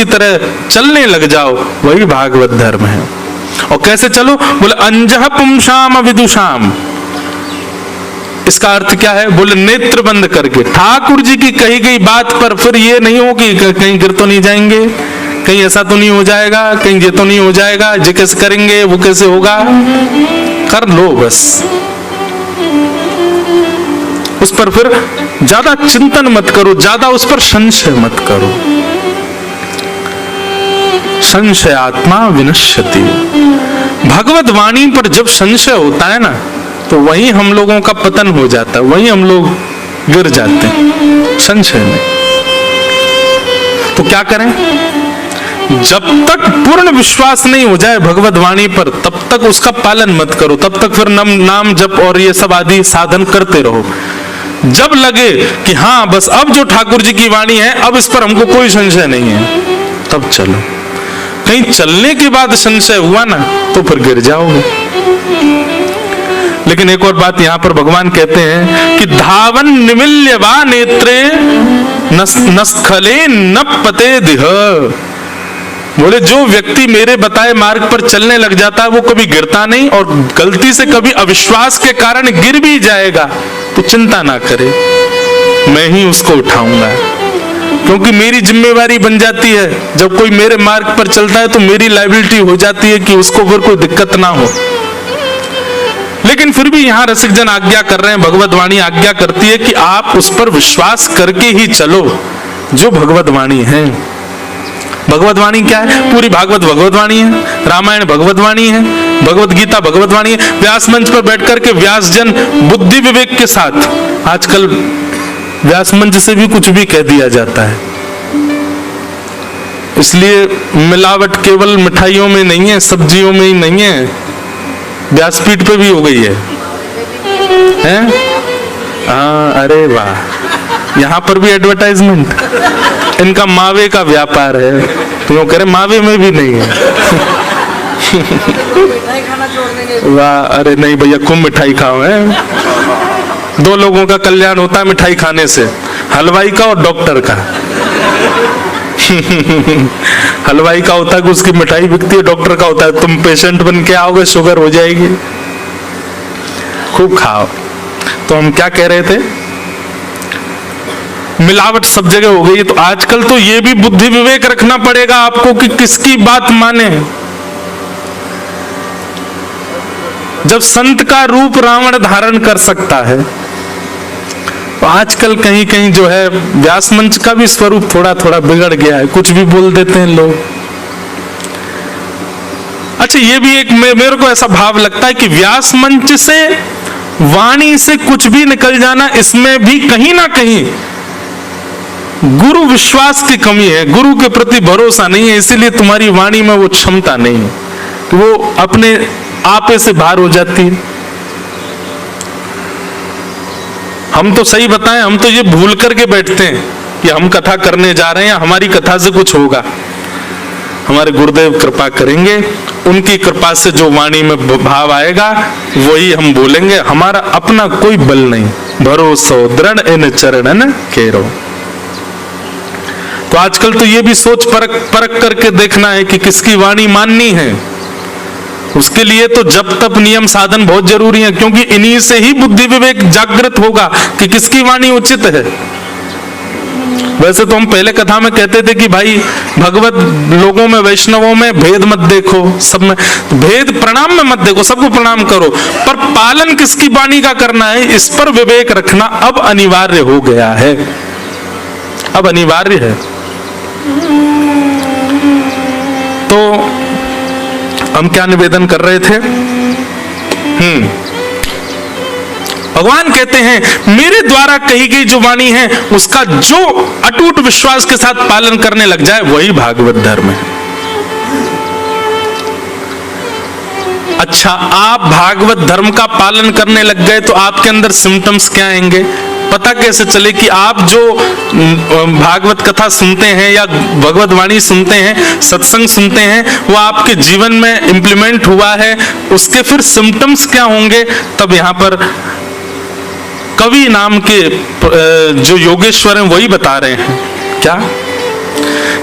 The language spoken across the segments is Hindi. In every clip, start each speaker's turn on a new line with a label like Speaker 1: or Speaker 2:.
Speaker 1: की तरह चलने लग जाओ, वही भागवत धर्म है। और कैसे चलो? बोले अंजह पुंसाम विदुषाम। इसका अर्थ क्या है? बोले नेत्र बंद करके ठाकुर जी की कही गई बात पर फिर ये नहीं हो कि कहीं गिर तो नहीं जाएंगे, कहीं ऐसा तो नहीं हो जाएगा, कहीं ये तो नहीं हो जाएगा, ये कैसे करेंगे, वो कैसे होगा, कर लो बस। उस पर फिर ज्यादा चिंतन मत करो, ज्यादा उस पर संशय मत करो। संशय आत्मा विनश्यति। भगवत वाणी पर जब संशय होता है ना, तो वहीं हम लोगों का पतन हो जाता है, वहीं हम लोग गिर जाते हैं संशय में। तो क्या करें? जब तक पूर्ण विश्वास नहीं हो जाए भगवत वाणी पर, तब तक उसका पालन मत करो, तब तक फिर नाम जप और ये सब आदि साधन करते रहो। जब लगे कि हाँ बस अब जो ठाकुर जी की वाणी है, अब इस पर हमको कोई संशय नहीं है, तब चलो। कहीं चलने के बाद संशय हुआ ना, तो फिर गिर जाओगे। लेकिन एक और बात यहां पर भगवान कहते हैं कि धावन निमिल्य वा नेत्रे नस्खले न पते दिह। बोले जो व्यक्ति मेरे बताए मार्ग पर चलने लग जाता है, वो कभी गिरता नहीं, और गलती से कभी अविश्वास के कारण गिर भी जाएगा तो चिंता ना करे, मैं ही उसको उठाऊंगा। क्योंकि मेरी जिम्मेवारी बन जाती है, जब कोई मेरे मार्ग पर चलता है तो मेरी लायबिलिटी हो जाती है कि उसको फिर कोई दिक्कत ना हो। लेकिन फिर भी यहां रसिक जन आज्ञा कर रहे हैं, भगवत वाणी आज्ञा करती है कि आप उस पर विश्वास करके ही चलो जो भगवत वाणी है। भगवत वाणी क्या है? पूरी भागवत भगवत वाणी है, रामायण भगवत वाणी है, भगवत गीता भगवत वाणी है। व्यास मंच पर बैठ करके व्यास जन बुद्धि विवेक के साथ, आजकल व्यास मंच से भी कुछ भी कह दिया जाता है, इसलिए मिलावट केवल मिठाइयों में नहीं है, सब्जियों में ही नहीं है, व्यासपीठ पे भी हो गई है, हैं? हाँ, अरे वाह, यहाँ पर भी एडवर्टाइजमेंट, इनका मावे का व्यापार है, तो वो कह रहे मावे में भी नहीं है। वाह, अरे नहीं भैया, खूब मिठाई खाओ है। दो लोगों का कल्याण होता है मिठाई खाने से, हलवाई का और डॉक्टर का। हलवाई का होता है कि उसकी मिठाई बिकती है, डॉक्टर का होता है तुम पेशेंट बन के आओगे, शुगर हो जाएगी। खूब खाओ। तो हम क्या कह रहे थे? मिलावट सब जगह हो गई है, तो आजकल तो ये भी बुद्धि विवेक रखना पड़ेगा आपको कि किसकी बात माने। जब संत का रूप रावण धारण कर सकता है, तो आजकल कहीं कहीं जो है व्यास मंच का भी स्वरूप थोड़ा थोड़ा बिगड़ गया है, कुछ भी बोल देते हैं लोग। अच्छा, ये भी एक मेरे को ऐसा भाव लगता है कि व्यास मंच से वाणी से कुछ भी निकल जाना, इसमें भी कहीं ना कहीं गुरु विश्वास की कमी है, गुरु के प्रति भरोसा नहीं है, इसीलिए तुम्हारी वाणी में वो क्षमता नहीं है, तो वो अपने आपे से बाहर हो जाती है। हम तो सही बताएं, हम तो ये भूल करके बैठते हैं कि हम कथा करने जा रहे हैं, हमारी कथा से कुछ होगा। हमारे गुरुदेव कृपा करेंगे, उनकी कृपा से जो वाणी में भाव आएगा वही हम बोलेंगे, हमारा अपना कोई बल नहीं, भरोसो दृढ़ इन चरणन केरो। तो आजकल तो ये भी सोच परख करके देखना है कि किसकी वाणी माननी है। उसके लिए तो जप तप नियम साधन बहुत जरूरी है, क्योंकि इन्हीं से ही बुद्धि विवेक जागृत होगा कि किसकी वाणी उचित है। वैसे तो हम पहले कथा में कहते थे कि भाई भगवत लोगों में, वैष्णवों में भेद मत देखो, सब में भेद, प्रणाम में मत देखो, सबको प्रणाम करो, पर पालन किसकी वाणी का करना है, इस पर विवेक रखना अब अनिवार्य हो गया है, अब अनिवार्य है। तो हम क्या निवेदन कर रहे थे? भगवान कहते हैं मेरे द्वारा कही गई जो वाणी है उसका जो अटूट विश्वास के साथ पालन करने लग जाए वही भागवत धर्म है। अच्छा, आप भागवत धर्म का पालन करने लग गए तो आपके अंदर सिम्टम्स क्या आएंगे? पता कैसे चले कि आप जो भागवत कथा सुनते हैं या भगवत वाणी सुनते हैं, सत्संग सुनते हैं, वो आपके जीवन में इंप्लीमेंट हुआ है? उसके फिर सिम्टम्स क्या होंगे? तब यहाँ पर कवि नाम के जो योगेश्वर हैं वही बता रहे हैं क्या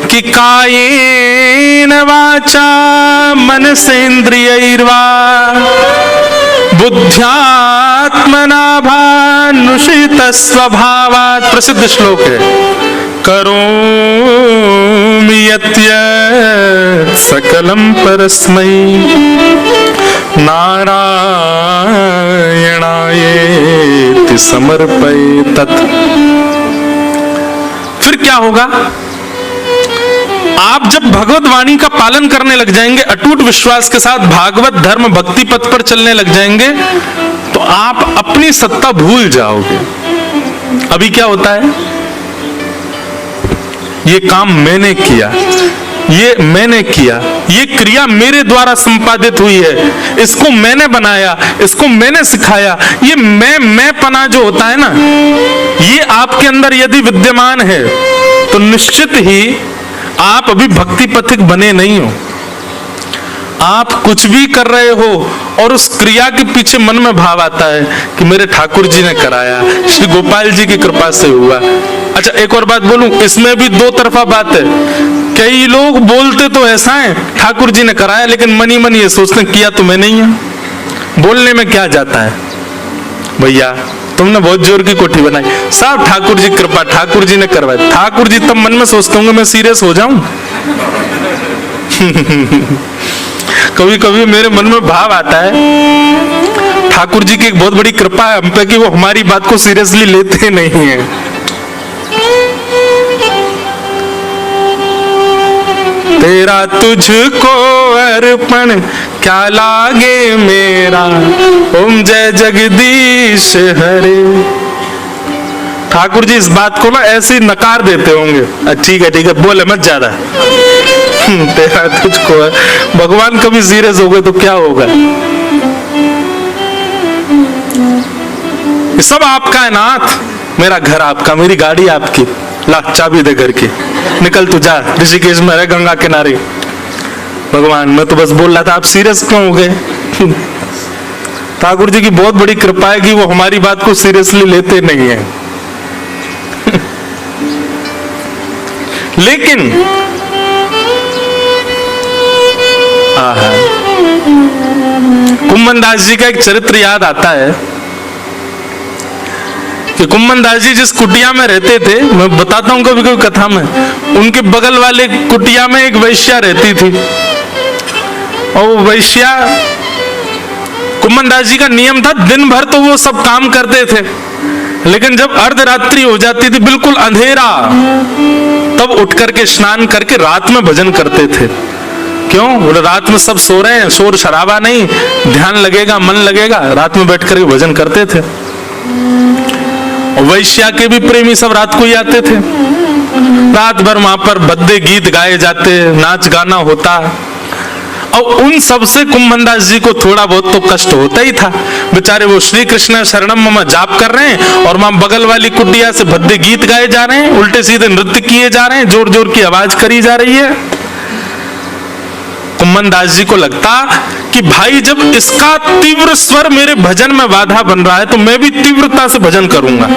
Speaker 1: कि कायेन वाचा मनसेन्द्रियैर्वा बुद्ध्यात्मना भानुषित स्वभावात्। प्रसिद्ध श्लोक है, करोमि यत् सकलं परस्मै नारायणायेति समर्पयेत्। फिर क्या होगा? आप जब भगवत वाणी का पालन करने लग जाएंगे, अटूट विश्वास के साथ भागवत धर्म भक्ति पथ पर चलने लग जाएंगे, तो आप अपनी सत्ता भूल जाओगे। अभी क्या होता है? ये काम मैंने किया, ये मैंने किया, ये क्रिया मेरे द्वारा संपादित हुई है, इसको मैंने बनाया, इसको मैंने सिखाया। ये मैं पना जो होता है ना, ये आपके अंदर यदि विद्यमान है तो निश्चित ही आप अभी भक्ति पथिक बने नहीं हो। आप कुछ भी कर रहे हो और उस क्रिया के पीछे मन में भाव आता है कि मेरे ठाकुर जी ने कराया, श्री गोपाल जी की कृपा से हुआ। अच्छा, एक और बात बोलूं, इसमें भी दो तरफा बात है। कई लोग बोलते तो ऐसा है ठाकुर जी ने कराया, लेकिन मनी मन ये सोचते किया तो मैं नहीं है। बोलने में क्या जाता है भैया, तुमने बहुत जोर की कोठी बनाई, सब ठाकुर जी कृपा, ठाकुर जी ने करवाया। ठाकुर जी तब मन में सोचते होंगे मैं सीरियस हो जाऊं। कभी कभी मेरे मन में भाव आता है ठाकुर जी की एक बहुत बड़ी कृपा है हम पे कि वो हमारी बात को सीरियसली लेते नहीं है। तेरा तुझको अर्पण क्या लागे मेरा, ओम जय जगदीश हरे। ठाकुर जी इस बात को ना ऐसे ही नकार देते होंगे, ठीक है बोले मत ज्यादा। तेरा तुझको है। भगवान कभी सीरियस हो गए तो क्या होगा? सब आपका है नाथ, मेरा घर आपका, मेरी गाड़ी आपकी, ला चाबी दे घर की, निकल तू जा, ऋषिकेश में रह गंगा किनारे। भगवान मैं तो बस बोल रहा था, आप सीरियस क्यों हो गए? ठाकुर जी की बहुत बड़ी कृपा है कि वो हमारी बात को सीरियसली लेते नहीं है। लेकिन कुम्मन दास जी का एक चरित्र याद आता है कि कुम्मन दास जी जिस कुटिया में रहते थे, मैं बताता हूँ कभी कभी कथा में, उनके बगल वाले कुटिया में एक वैश्या रहती थी। और वो वैश्या, कुम्मन दास जी का नियम था दिन भर तो वो सब काम करते थे, लेकिन जब अर्धरात्रि हो जाती थी, बिल्कुल अंधेरा, तब उठ करके स्नान करके रात में भजन करते थे। क्यों? बोले रात में सब सो रहे हैं, शोर शराबा नहीं, ध्यान लगेगा, मन लगेगा, रात में बैठ करके भजन करते थे। और वैश्या के भी प्रेमी सब रात को ही आते थे। रात भर वहां पर भद्दे गीत गाए जाते, नाच गाना होता। और उन सब से कुम्भनदास जी को थोड़ा बहुत तो कष्ट होता ही था। बेचारे वो श्री कृष्ण शरणम मम जाप कर रहे हैं और वहां बगल वाली कुटिया से भद्दे गीत गाए जा रहे हैं, उल्टे सीधे नृत्य किए जा रहे हैं, जोर जोर की आवाज करी जा रही है। कुम्भनदास जी को लगता कि भाई जब इसका तीव्र स्वर मेरे भजन में बाधा बन रहा है तो मैं भी तीव्रता से भजन करूंगा।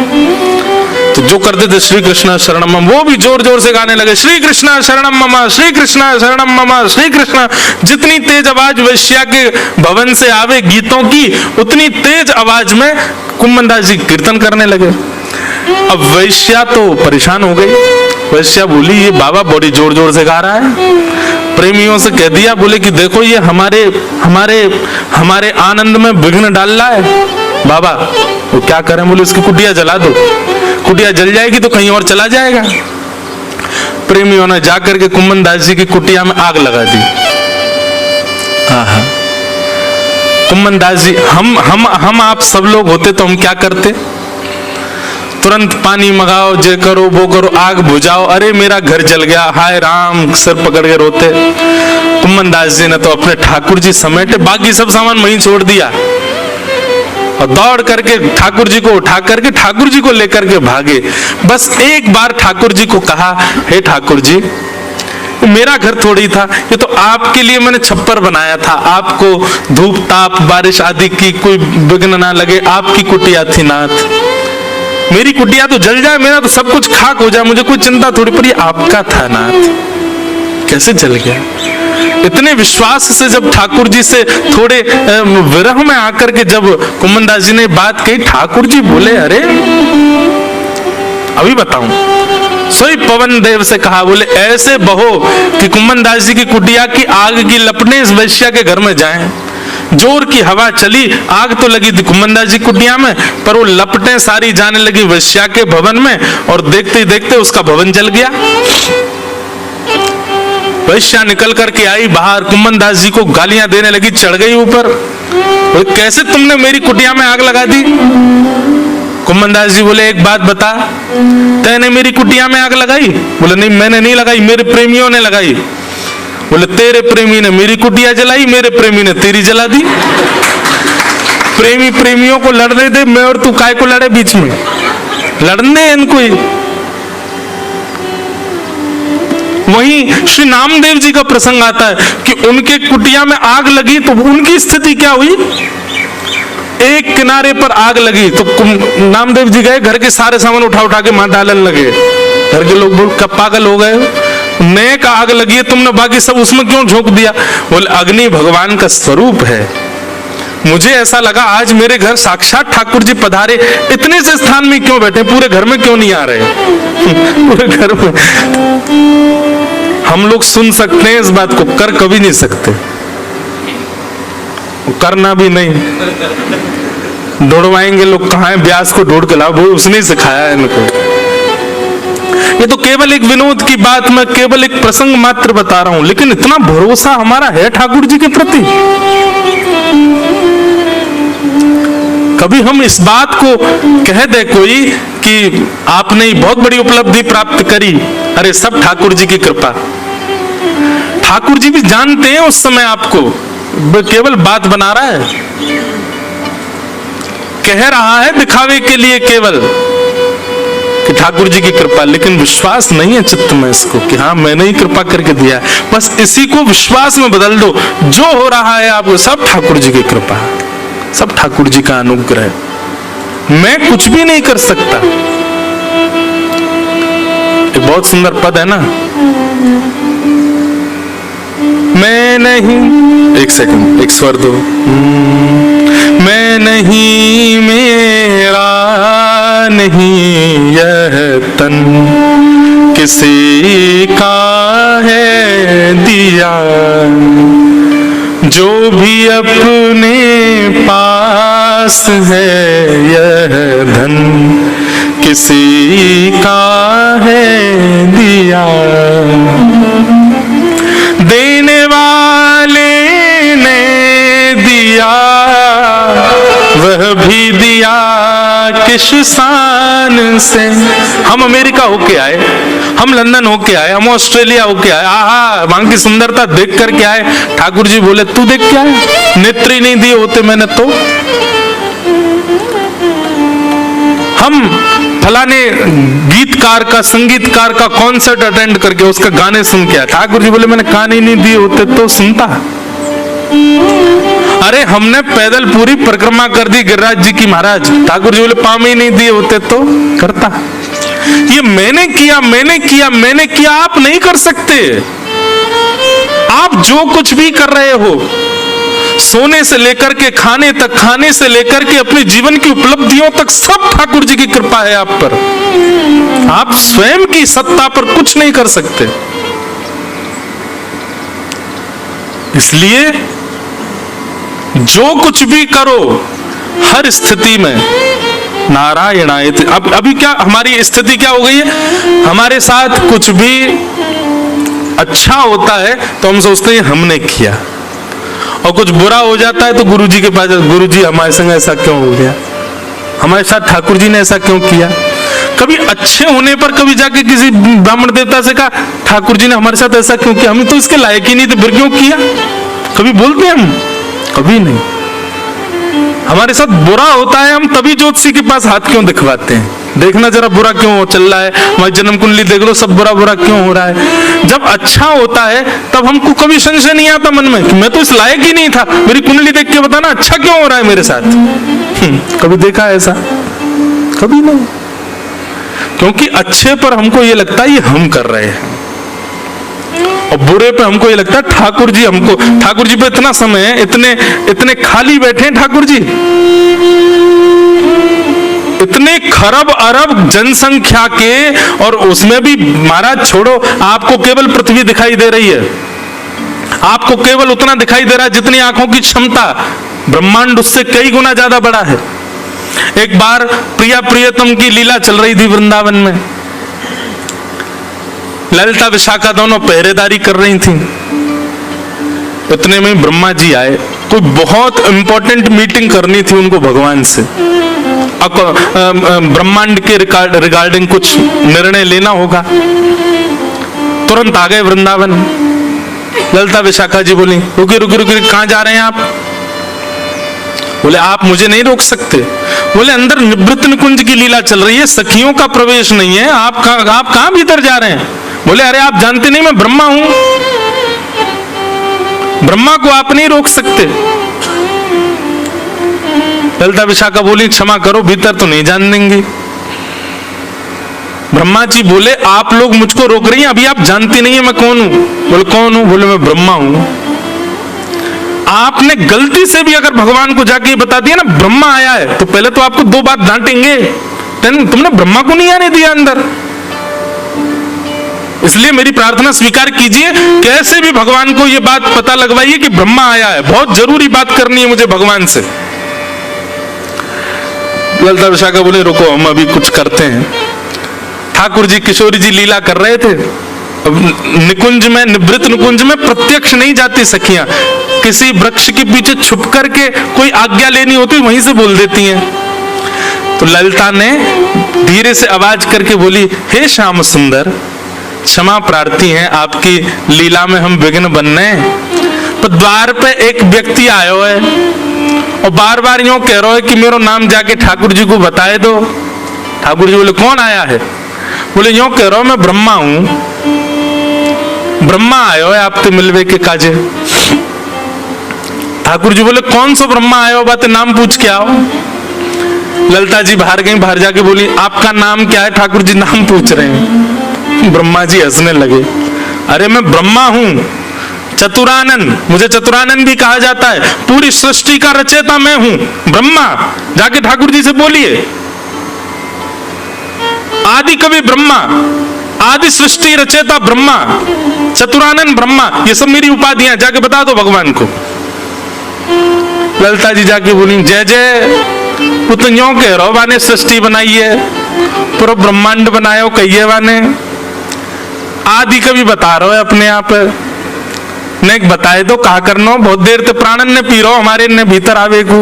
Speaker 1: तो जो करते थे श्री कृष्ण शरणम मम, वो भी जोर जोर से गाने लगे, श्री कृष्ण शरणम मम, श्री कृष्ण शरणम मम, श्री कृष्ण। जितनी तेज आवाज वैश्या के भवन से आवे गीतों की, उतनी तेज आवाज में कुम्भनदास जी कीर्तन करने लगे। अब वैश्या तो परेशान हो गई। वैश्या बोली ये बाबा बड़ी जोर जोर से गा रहा है। प्रेमियों से कह दिया, बोले कि देखो ये हमारे हमारे हमारे आनंद में विघ्न डाल रहा है। बाबा वो क्या करें? बोले उसकी कुटिया जला दो, कुटिया जल जाएगी तो कहीं और चला जाएगा। प्रेमियों ने जाकर के कुम्भनदास जी की कुटिया में आग लगा दी। कुम्भनदास जी, हम आप सब लोग होते तो हम क्या करते? तुरंत पानी मंगाओ, जे करो वो करो, आग बुझाओ। अरे मेरा घर जल गया, हाय राम, सिर पकड़ के रोते। कुम्भनदास जी ने तो अपने ठाकुर जी समेटे, बाकी सब सामान वहीं छोड़ दिया और दौड़ करके ठाकुर जी को उठा करके ठाकुर जी को लेकर के भागे। बस एक बार ठाकुर जी को कहा, हे ठाकुर जी, मेरा घर थोड़ी था, ये तो आपके लिए मैंने छप्पर बनाया था, आपको धूप ताप बारिश आदि की कोई विघ्न ना लगे, आपकी कुटिया थी नाथ। मेरी कुटिया तो जल जाए, मेरा तो सब कुछ खाक हो जाए, मुझे कोई चिंता थोड़ी, पर ये आपका था नाथ। कैसे जल गया? इतने विश्वास से जब ठाकुर जी से थोड़े विरह में आकर के जब कुम्मनदास जी ने बात कही, ठाकुर जी बोले अरे अभी बताऊं। सोई पवन देव से कहा, बोले ऐसे बहो कि कुम्मनदास जी की कुटिया की आग की लपटें इस वैश्या के घर में जाएं। जोर की हवा चली, आग तो लगी थी कुम्मनदास जी कुटिया में, पर वो लपटें सारी जाने लगी वैश्या के भवन में, और देखते ही देखते उसका भवन जल गया। वैश्या निकल करके आई बाहर, कुम्मनदास जी को गालियां देने लगी, चढ़ गई ऊपर। कैसे तुमने मेरी कुटिया में आग लगा दी? कुम्मनदास जी बोले एक बात बता, तैने मेरी कुटिया में आग लगाई? बोले नहीं मैंने नहीं लगाई, मेरे प्रेमियों ने लगाई। बोले तेरे प्रेमी ने मेरी कुटिया जलाई, मेरे प्रेमी ने तेरी जला दी। प्रेमी प्रेमियों को लड़ने दे, मैं और तू काय को लड़े बीच में? लड़ने इनको ही। वहीं श्री नामदेव जी का प्रसंग आता है कि उनके कुटिया में आग लगी तो उनकी स्थिति क्या हुई? एक किनारे पर आग लगी तो नामदेव जी गए, घर के सारे सामान उठा उठा के मां डालने लगे। घर के लोग बोल कब पागल हो गए, नेक आग लगी है तुमने बाकी सब उसमें क्यों झोंक दिया? बोले अग्नि भगवान का स्वरूप है। मुझे ऐसा लगा आज मेरे घर साक्षात ठाकुर जी पधारे, इतने से स्थान में क्यों बैठे, पूरे घर में क्यों नहीं आ रहे? पूरे घर में हम लोग सुन सकते हैं इस बात को, कर कभी नहीं सकते, करना भी नहीं। दौड़वाएंगे लोग, कहाँ है व्यास को ढूंढ के लाओ, वो उसने सिखाया है इनको। ये तो केवल एक विनोद की बात, मैं केवल एक प्रसंग मात्र बता रहा हूं, लेकिन इतना भरोसा हमारा है ठाकुर जी के प्रति। कभी हम इस बात को कह दे कोई कि आपने बहुत बड़ी उपलब्धि प्राप्त करी, अरे सब ठाकुर जी की कृपा। ठाकुर जी भी जानते हैं उस समय आपको, केवल बात बना रहा है, कह रहा है दिखावे के लिए केवल कि ठाकुर जी की कृपा, लेकिन विश्वास नहीं है चित्त में इसको कि हाँ मैंने ही कृपा करके दिया। बस इसी को विश्वास में बदल दो, जो हो रहा है आपको सब ठाकुर जी की कृपा, सब ठाकुर जी का अनुग्रह, मैं कुछ भी नहीं कर सकता। एक बहुत सुंदर पद है ना, मैं नहीं, एक सेकंड एक स्वर दो, मैं नहीं मेरा नहीं यह तन, किसी का है दिया, जो भी अपने पास है यह धन, किसी का है दिया, देने वाले ने दिया, वह भी दिया किस शान से। हम अमेरिका होके आए, हम लंदन होके आए, हम ऑस्ट्रेलिया होके आए, आहा वहां की सुंदरता देख करके आए, ठाकुर जी बोले तू देख के आए, नेत्र ही नहीं दिए होते मैंने तो। हम फलाने गीतकार का संगीतकार का कॉन्सर्ट अटेंड करके उसका गाने सुन के आए, ठाकुर जी बोले मैंने कान ही नहीं दिए होते तो सुनता। अरे हमने पैदल पूरी परिक्रमा कर दी गिरिराज जी की महाराज, ठाकुर जी बोले पाँव ही नहीं दिए होते तो करता। ये मैंने किया मैंने किया मैंने किया आप नहीं कर सकते। आप जो कुछ भी कर रहे हो, सोने से लेकर के खाने तक, खाने से लेकर के अपने जीवन की उपलब्धियों तक, सब ठाकुर जी की कृपा है आप पर। आप स्वयं की सत्ता पर कुछ नहीं कर सकते। इसलिए जो कुछ भी करो हर स्थिति में नारायणाय। अब अभी क्या हमारी स्थिति क्या हो गई है, हमारे साथ कुछ भी अच्छा होता है तो हम सोचते हैं हमने किया, और कुछ बुरा हो जाता है तो गुरु जी के पास, गुरु जी हमारे संग ऐसा क्यों हो गया, हमारे साथ ठाकुर जी ने ऐसा क्यों किया। कभी अच्छे होने पर कभी जाके किसी ब्राह्मण देवता से कहा ठाकुर जी ने हमारे साथ ऐसा क्यों किया, हम तो इसके लायक ही नहीं थे फिर क्यों किया, कभी बोलते हैं हम? कभी नहीं। हमारे साथ बुरा होता है हम तभी ज्योतिषी के पास हाथ क्यों दिखवाते हैं, देखना जरा बुरा क्यों चल रहा है, हमारी जन्म कुंडली देख लो सब बुरा बुरा क्यों हो रहा है। जब अच्छा होता है तब हमको कभी संशय नहीं आता मन में कि मैं तो इस लायक ही नहीं था, मेरी कुंडली देख के बताना अच्छा क्यों हो रहा है मेरे साथ। कभी देखा है ऐसा? कभी नहीं। क्योंकि अच्छे पर हमको ये लगता है ये हम कर रहे हैं। और बुरे पे हमको ये लगता है ठाकुर जी पे इतना समय है, इतने खाली बैठे हैं ठाकुर जी। इतने खरब अरब जनसंख्या के, और उसमें भी महाराज छोड़ो, आपको केवल पृथ्वी दिखाई दे रही है, आपको केवल उतना दिखाई दे रहा है जितनी आंखों की क्षमता, ब्रह्मांड उससे कई गुना ज्यादा बड़ा है। एक बार प्रिया प्रियतम की लीला चल रही थी वृंदावन में, ललिता विशाखा दोनों पहरेदारी कर रही थी। इतने में ब्रह्मा जी आए, कोई बहुत इंपॉर्टेंट मीटिंग करनी थी उनको भगवान से, ब्रह्मांड के रिगार्डिंग कुछ निर्णय लेना होगा। तुरंत आ गए वृंदावन। ललिता विशाखा जी बोली, रुकिए रुकिए रुकिए, कहां जा रहे हैं आप? बोले आप मुझे नहीं रोक सकते। बोले अंदर निवृत्त निकुंज की लीला चल रही है, सखियों का प्रवेश नहीं है, आप कहां भीतर जा रहे हैं? बोले अरे आप जानते नहीं मैं ब्रह्मा हूं, ब्रह्मा को आप नहीं रोक सकते। ललिता विशाखा बोली क्षमा करो, भीतर तो नहीं जान देंगे। ब्रह्मा जी बोले आप लोग मुझको रोक रही हैं, अभी आप जानती नहीं है मैं कौन हूं। बोले कौन हूं? बोले मैं ब्रह्मा हूं। आपने गलती से भी अगर भगवान को जाके बता दिया ना ब्रह्मा आया है, तो पहले तो आपको 2 बात डांटेंगे, तुमने ब्रह्मा को नहीं आने दिया अंदर। इसलिए मेरी प्रार्थना स्वीकार कीजिए, कैसे भी भगवान को यह बात पता लगवाइए कि ब्रह्मा आया है, बहुत जरूरी बात करनी है मुझे भगवान से। ललिता विशाखा बोले रुको हम अभी कुछ करते हैं। ठाकुर जी किशोरी जी लीला कर रहे थे, निकुंज में, निवृत्त निकुंज में प्रत्यक्ष नहीं जाती सखियां, किसी वृक्ष के पीछे छुप करके कोई आज्ञा लेनी होती वहीं से बोल देती हैं। तो ललिता ने धीरे से आवाज करके बोली, हे श्याम सुंदर, क्षमा प्रार्थी हैं, आपकी लीला में हम विघ्न बनने। तो द्वार पे एक व्यक्ति आयो है और बार बार यूं कह रहा है कि मेरा नाम जाके ठाकुर जी को बताए दो। ठाकुर जी बोले कौन आया है? बोले यूं कह रहा हूं मैं ब्रह्मा हूं, ब्रह्मा आयो है आपसे मिलवे के काजे। ठाकुर जी बोले कौन सा ब्रह्मा आयो, बात नाम पूछ के आओ। ललिता जी बाहर गई, बाहर जाके बोली आपका नाम क्या है? ठाकुर जी नाम पूछ रहे हैं। ब्रह्मा जी हंसने लगे, अरे मैं ब्रह्मा हूं, चतुरानन, मुझे चतुरानन भी कहा जाता है, पूरी सृष्टि का रचयिता मैं हूं ब्रह्मा। जाके ठाकुर जी से बोलिए, आदि कवि ब्रह्मा, आदि सृष्टि रचयिता ब्रह्मा, चतुरानन ब्रह्मा, ये सब मेरी उपाधियां, जाके बता दो भगवान को। ललिता जी जाके बोली जय जय, वो तो यूं कह रहा वाने सृष्टि बनाई है, पूरा ब्रह्मांड बनाया कहिए वाने, आदि कवि बता रहा है अपने आप ने, बताए दो कहा करना, बहुत देर तक प्राणन ने पी रहा हमारे ने भीतर आवे को।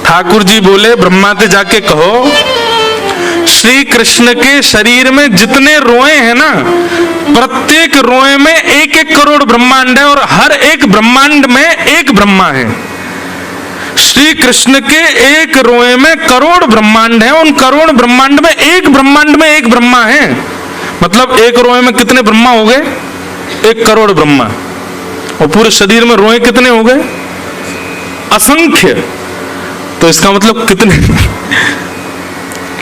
Speaker 1: ठाकुर जी बोले ब्रह्मा से जाके कहो श्री कृष्ण के शरीर में जितने रोए हैं ना, प्रत्येक रोए में 1-1 करोड़ ब्रह्मांड है और हर एक ब्रह्मांड में एक ब्रह्मा है। श्री कृष्ण के एक रोए में करोड़ ब्रह्मांड है, उन करोड़ ब्रह्मांड में एक ब्रह्मांड में एक ब्रह्मा है। मतलब एक रोए में कितने ब्रह्मा हो गए? 1 करोड़ ब्रह्मा। और पूरे शरीर में रोए कितने हो गए? असंख्य। तो इसका मतलब कितने?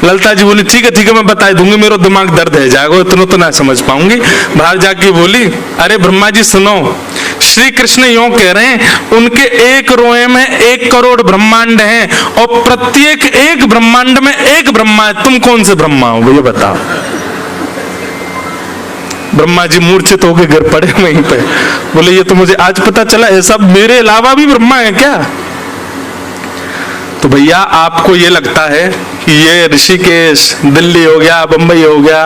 Speaker 1: ललिता जी बोली ठीक है मैं बता दूंगी, मेरा दिमाग दर्द है जाएगा, इतना तो ना समझ पाऊंगी। बाहर जाके बोली अरे ब्रह्मा जी सुनो, श्री कृष्ण यूं कह रहे हैं उनके एक रोए में 1 करोड़ ब्रह्मांड हैं और प्रत्येक एक ब्रह्मांड में एक ब्रह्मा है, तुम कौन से ब्रह्मा हो ये बताओ। ब्रह्मा जी मूर्छित होकर गिर पड़े वहीं पे, बोले ये तो मुझे आज पता चला, ऐसा मेरे अलावा भी ब्रह्मा है क्या? तो भैया आपको ये लगता है कि ये ऋषिकेश, दिल्ली हो गया, बंबई हो गया,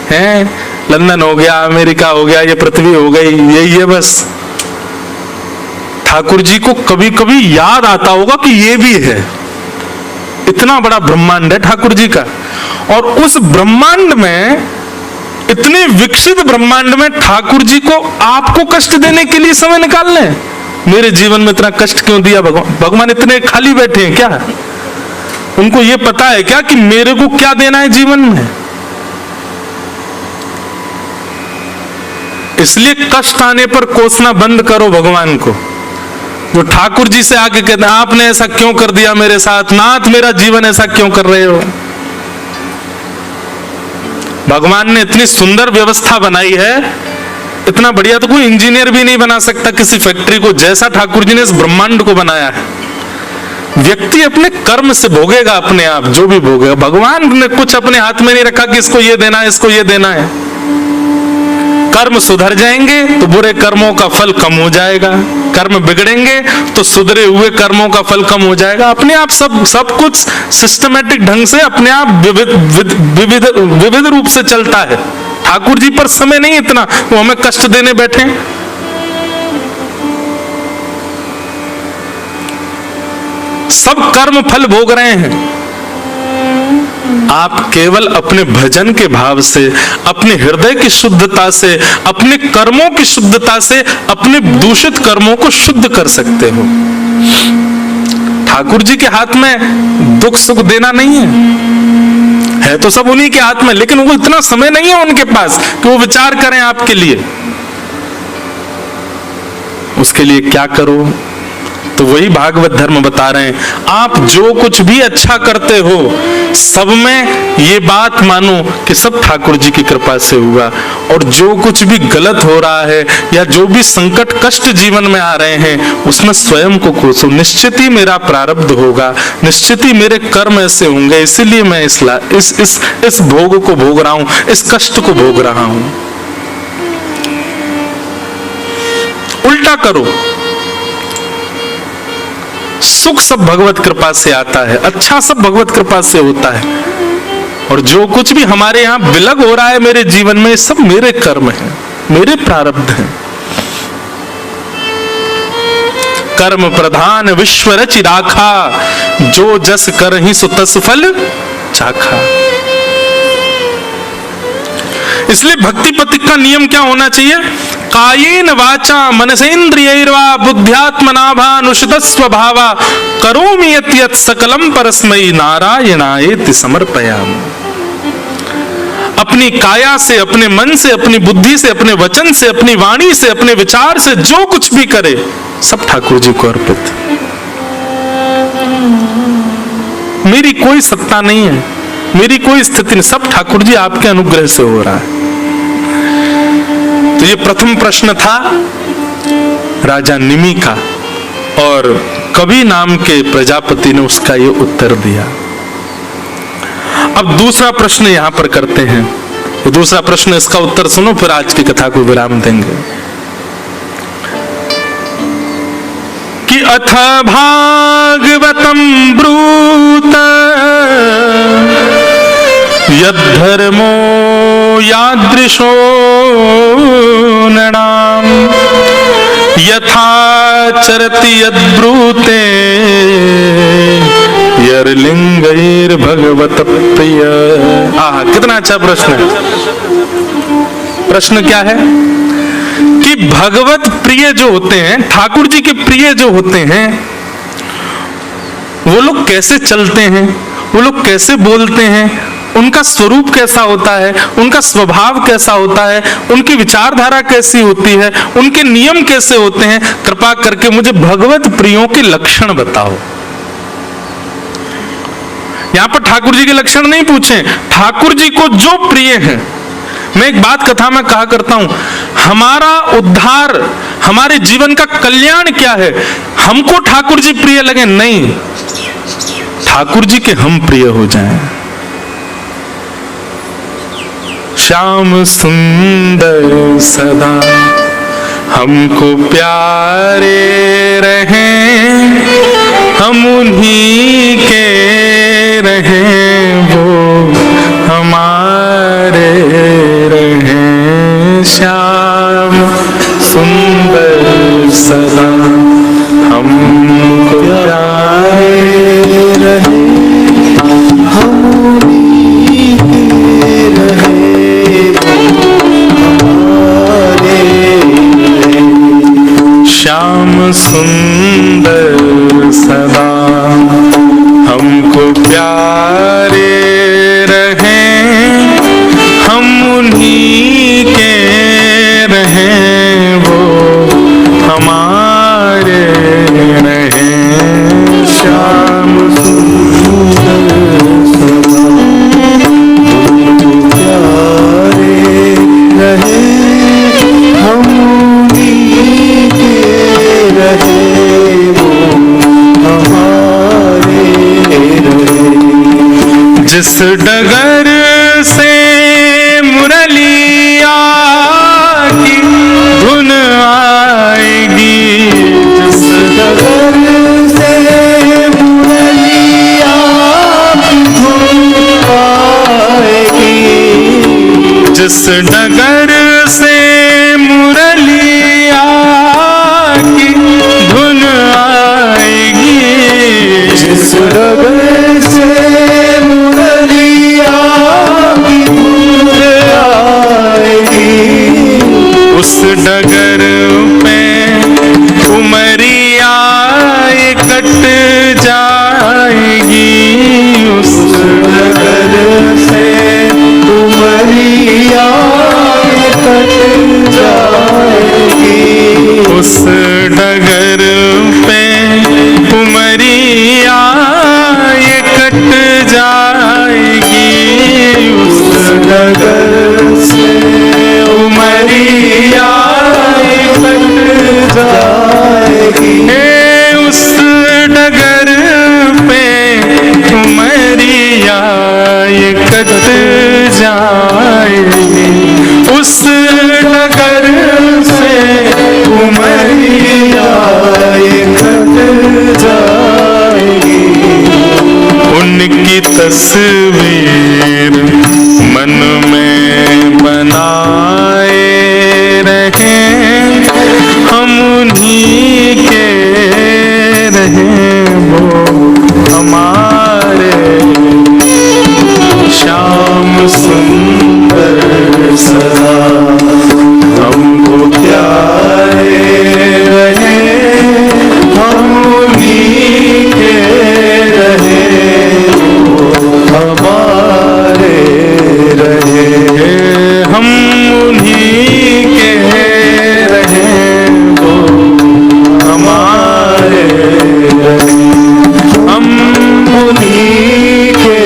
Speaker 1: है लंदन हो गया, अमेरिका हो गया, ये पृथ्वी हो गई, यही है बस। ठाकुर जी को कभी कभी याद आता होगा कि ये भी है, इतना बड़ा ब्रह्मांड है ठाकुर जी का। और उस ब्रह्मांड में, इतने विकसित ब्रह्मांड में ठाकुर जी को आपको कष्ट देने के लिए समय निकाल लें। मेरे जीवन में इतना कष्ट क्यों दिया भगवान? भगवान इतने खाली बैठे हैं क्या? उनको ये पता है क्या कि मेरे को क्या देना है जीवन में? इसलिए कष्ट आने पर कोसना बंद करो भगवान को। जो ठाकुर जी से आके कहते हैं आपने ऐसा क्यों कर दिया मेरे साथ, नाथ मेरा जीवन ऐसा क्यों कर रहे हो? भगवान ने इतनी सुंदर व्यवस्था बनाई है, इतना बढ़िया तो कोई इंजीनियर भी नहीं बना सकता किसी फैक्ट्री को, जैसा ठाकुर जी ने इस ब्रह्मांड को बनाया है। व्यक्ति अपने कर्म से भोगेगा अपने आप, जो भी भोगेगा। भगवान ने कुछ अपने हाथ में नहीं रखा कि इसको ये देना है, इसको ये देना है। कर्म सुधर जाएंगे तो बुरे कर्मों का फल कम हो जाएगा, कर्म बिगड़ेंगे तो सुधरे हुए कर्मों का फल कम हो जाएगा। अपने आप सब कुछ सिस्टमेटिक ढंग से अपने आप विविध रूप से चलता है। ठाकुर जी पर समय नहीं इतना वो हमें कष्ट देने बैठे। सब कर्म फल भोग रहे हैं। आप केवल अपने भजन के भाव से, अपने हृदय की शुद्धता से, अपने कर्मों की शुद्धता से अपने दूषित कर्मों को शुद्ध कर सकते हो। ठाकुर जी के हाथ में दुख सुख देना नहीं है तो सब उन्हीं के हाथ में, लेकिन वो इतना समय नहीं है उनके पास कि वो विचार करें आपके लिए। उसके लिए क्या करो? तो वही भागवत धर्म बता रहे हैं, आप जो कुछ भी अच्छा करते हो सब में ये बात मानो कि सब ठाकुर जी की कृपा से हुआ, और जो कुछ भी गलत हो रहा है या जो भी संकट कष्ट जीवन में आ रहे हैं उसमें स्वयं को कोसो। निश्चित ही मेरा प्रारब्ध होगा, निश्चित ही मेरे कर्म ऐसे होंगे, इसीलिए मैं इस भोग को भोग रहा हूं, इस कष्ट को भोग रहा हूं। उल्टा करो। सुख सब भगवत कृपा से आता है, अच्छा सब भगवत कृपा से होता है, और जो कुछ भी हमारे यहां विलग हो रहा है मेरे जीवन में, सब मेरे कर्म हैं, मेरे प्रारब्ध हैं। कर्म प्रधान विश्व रचि राखा, जो जस करहि सो तस फल चाखा। इसलिए भक्ति पथिक का नियम क्या होना चाहिए? कायेन वाचा मनसेन्द्रियैर्वा बुद्ध्यात्मना भानुषितस्व भावा करोमि यत् यत् सकलम परस्मै नारायणायेति समर्पयामि। अपनी काया से, अपने मन से, अपनी बुद्धि से, अपने वचन से, अपनी वाणी से, अपने विचार से जो कुछ भी करे सब ठाकुर जी को अर्पित। मेरी कोई सत्ता नहीं है, मेरी कोई स्थिति नहीं, सब ठाकुर जी आपके अनुग्रह से हो रहा है। तो ये प्रथम प्रश्न था राजा निमि का, और कवि नाम के प्रजापति ने उसका ये उत्तर दिया। अब दूसरा प्रश्न यहां पर करते हैं। तो दूसरा प्रश्न, इसका उत्तर सुनो, फिर आज की कथा को विराम देंगे। कि अथ भागवतम ब्रूत यद्धर्मो यादृशो नृणाम यथा चरति यद्ब्रूते यर्लिंगैर भगवत प्रिय। आहा, कितना अच्छा प्रश्न है। प्रश्न क्या है कि भगवत प्रिय जो होते हैं, ठाकुर जी के प्रिय जो होते हैं, वो लोग कैसे चलते हैं, वो लोग कैसे बोलते हैं, उनका स्वरूप कैसा होता है, उनका स्वभाव कैसा होता है, उनकी विचारधारा कैसी होती है, उनके नियम कैसे होते हैं, कृपा करके मुझे भगवत प्रियों के लक्षण बताओ। यहां पर ठाकुर जी के लक्षण नहीं पूछे, ठाकुर जी को जो प्रिय है। मैं एक बात कथा में कहा करता हूं, हमारा उद्धार, हमारे जीवन का कल्याण क्या है? हमको ठाकुर जी प्रिय लगे नहीं, ठाकुर जी के हम प्रिय हो जाएं। श्याम सुंदर सदा हमको प्यारे रहें, हम उन्हीं के रहें, वो हमारे रहें। श्याम सुंदर सदा हमको प्यारे रहें, हम उन्हीं के रहें, श्याम सुंदर सदा हमको प्यारे रहें, हम उन्हीं के रहें, वो हमारे रहें। श्याम सुंदर सदा हमको प्यारे जिस डगर से मुरलिया की धुन आएगी, जिस डगर से मुरलिया की धुन आएगी, जिस डगर से मुरलिया की धुन आएगी, जिस डगर से मुरलिया की धुन आएगी, उस डगर पे उमरिया कट जाएगी, उस डगर से उमरिया कट जाएगी, उस डगर पे उमरिया कट जाएगी, उस डगर से उमरिया कट जाएगी, उस डगर पे उमरिया कट जाएगी, उस डगर से उमरिया कट जाएगी। उनकी तस्वीर मन में बनाए रहे, हम उन्हीं के रहे, वो हमारे श्याम सुंदर सदा हमको प्यारे रहे, हम उन्हीं के रहे, हमारे रहे, हम उन्हीं के रहे, वो हमारे रहे, हम उन्हीं के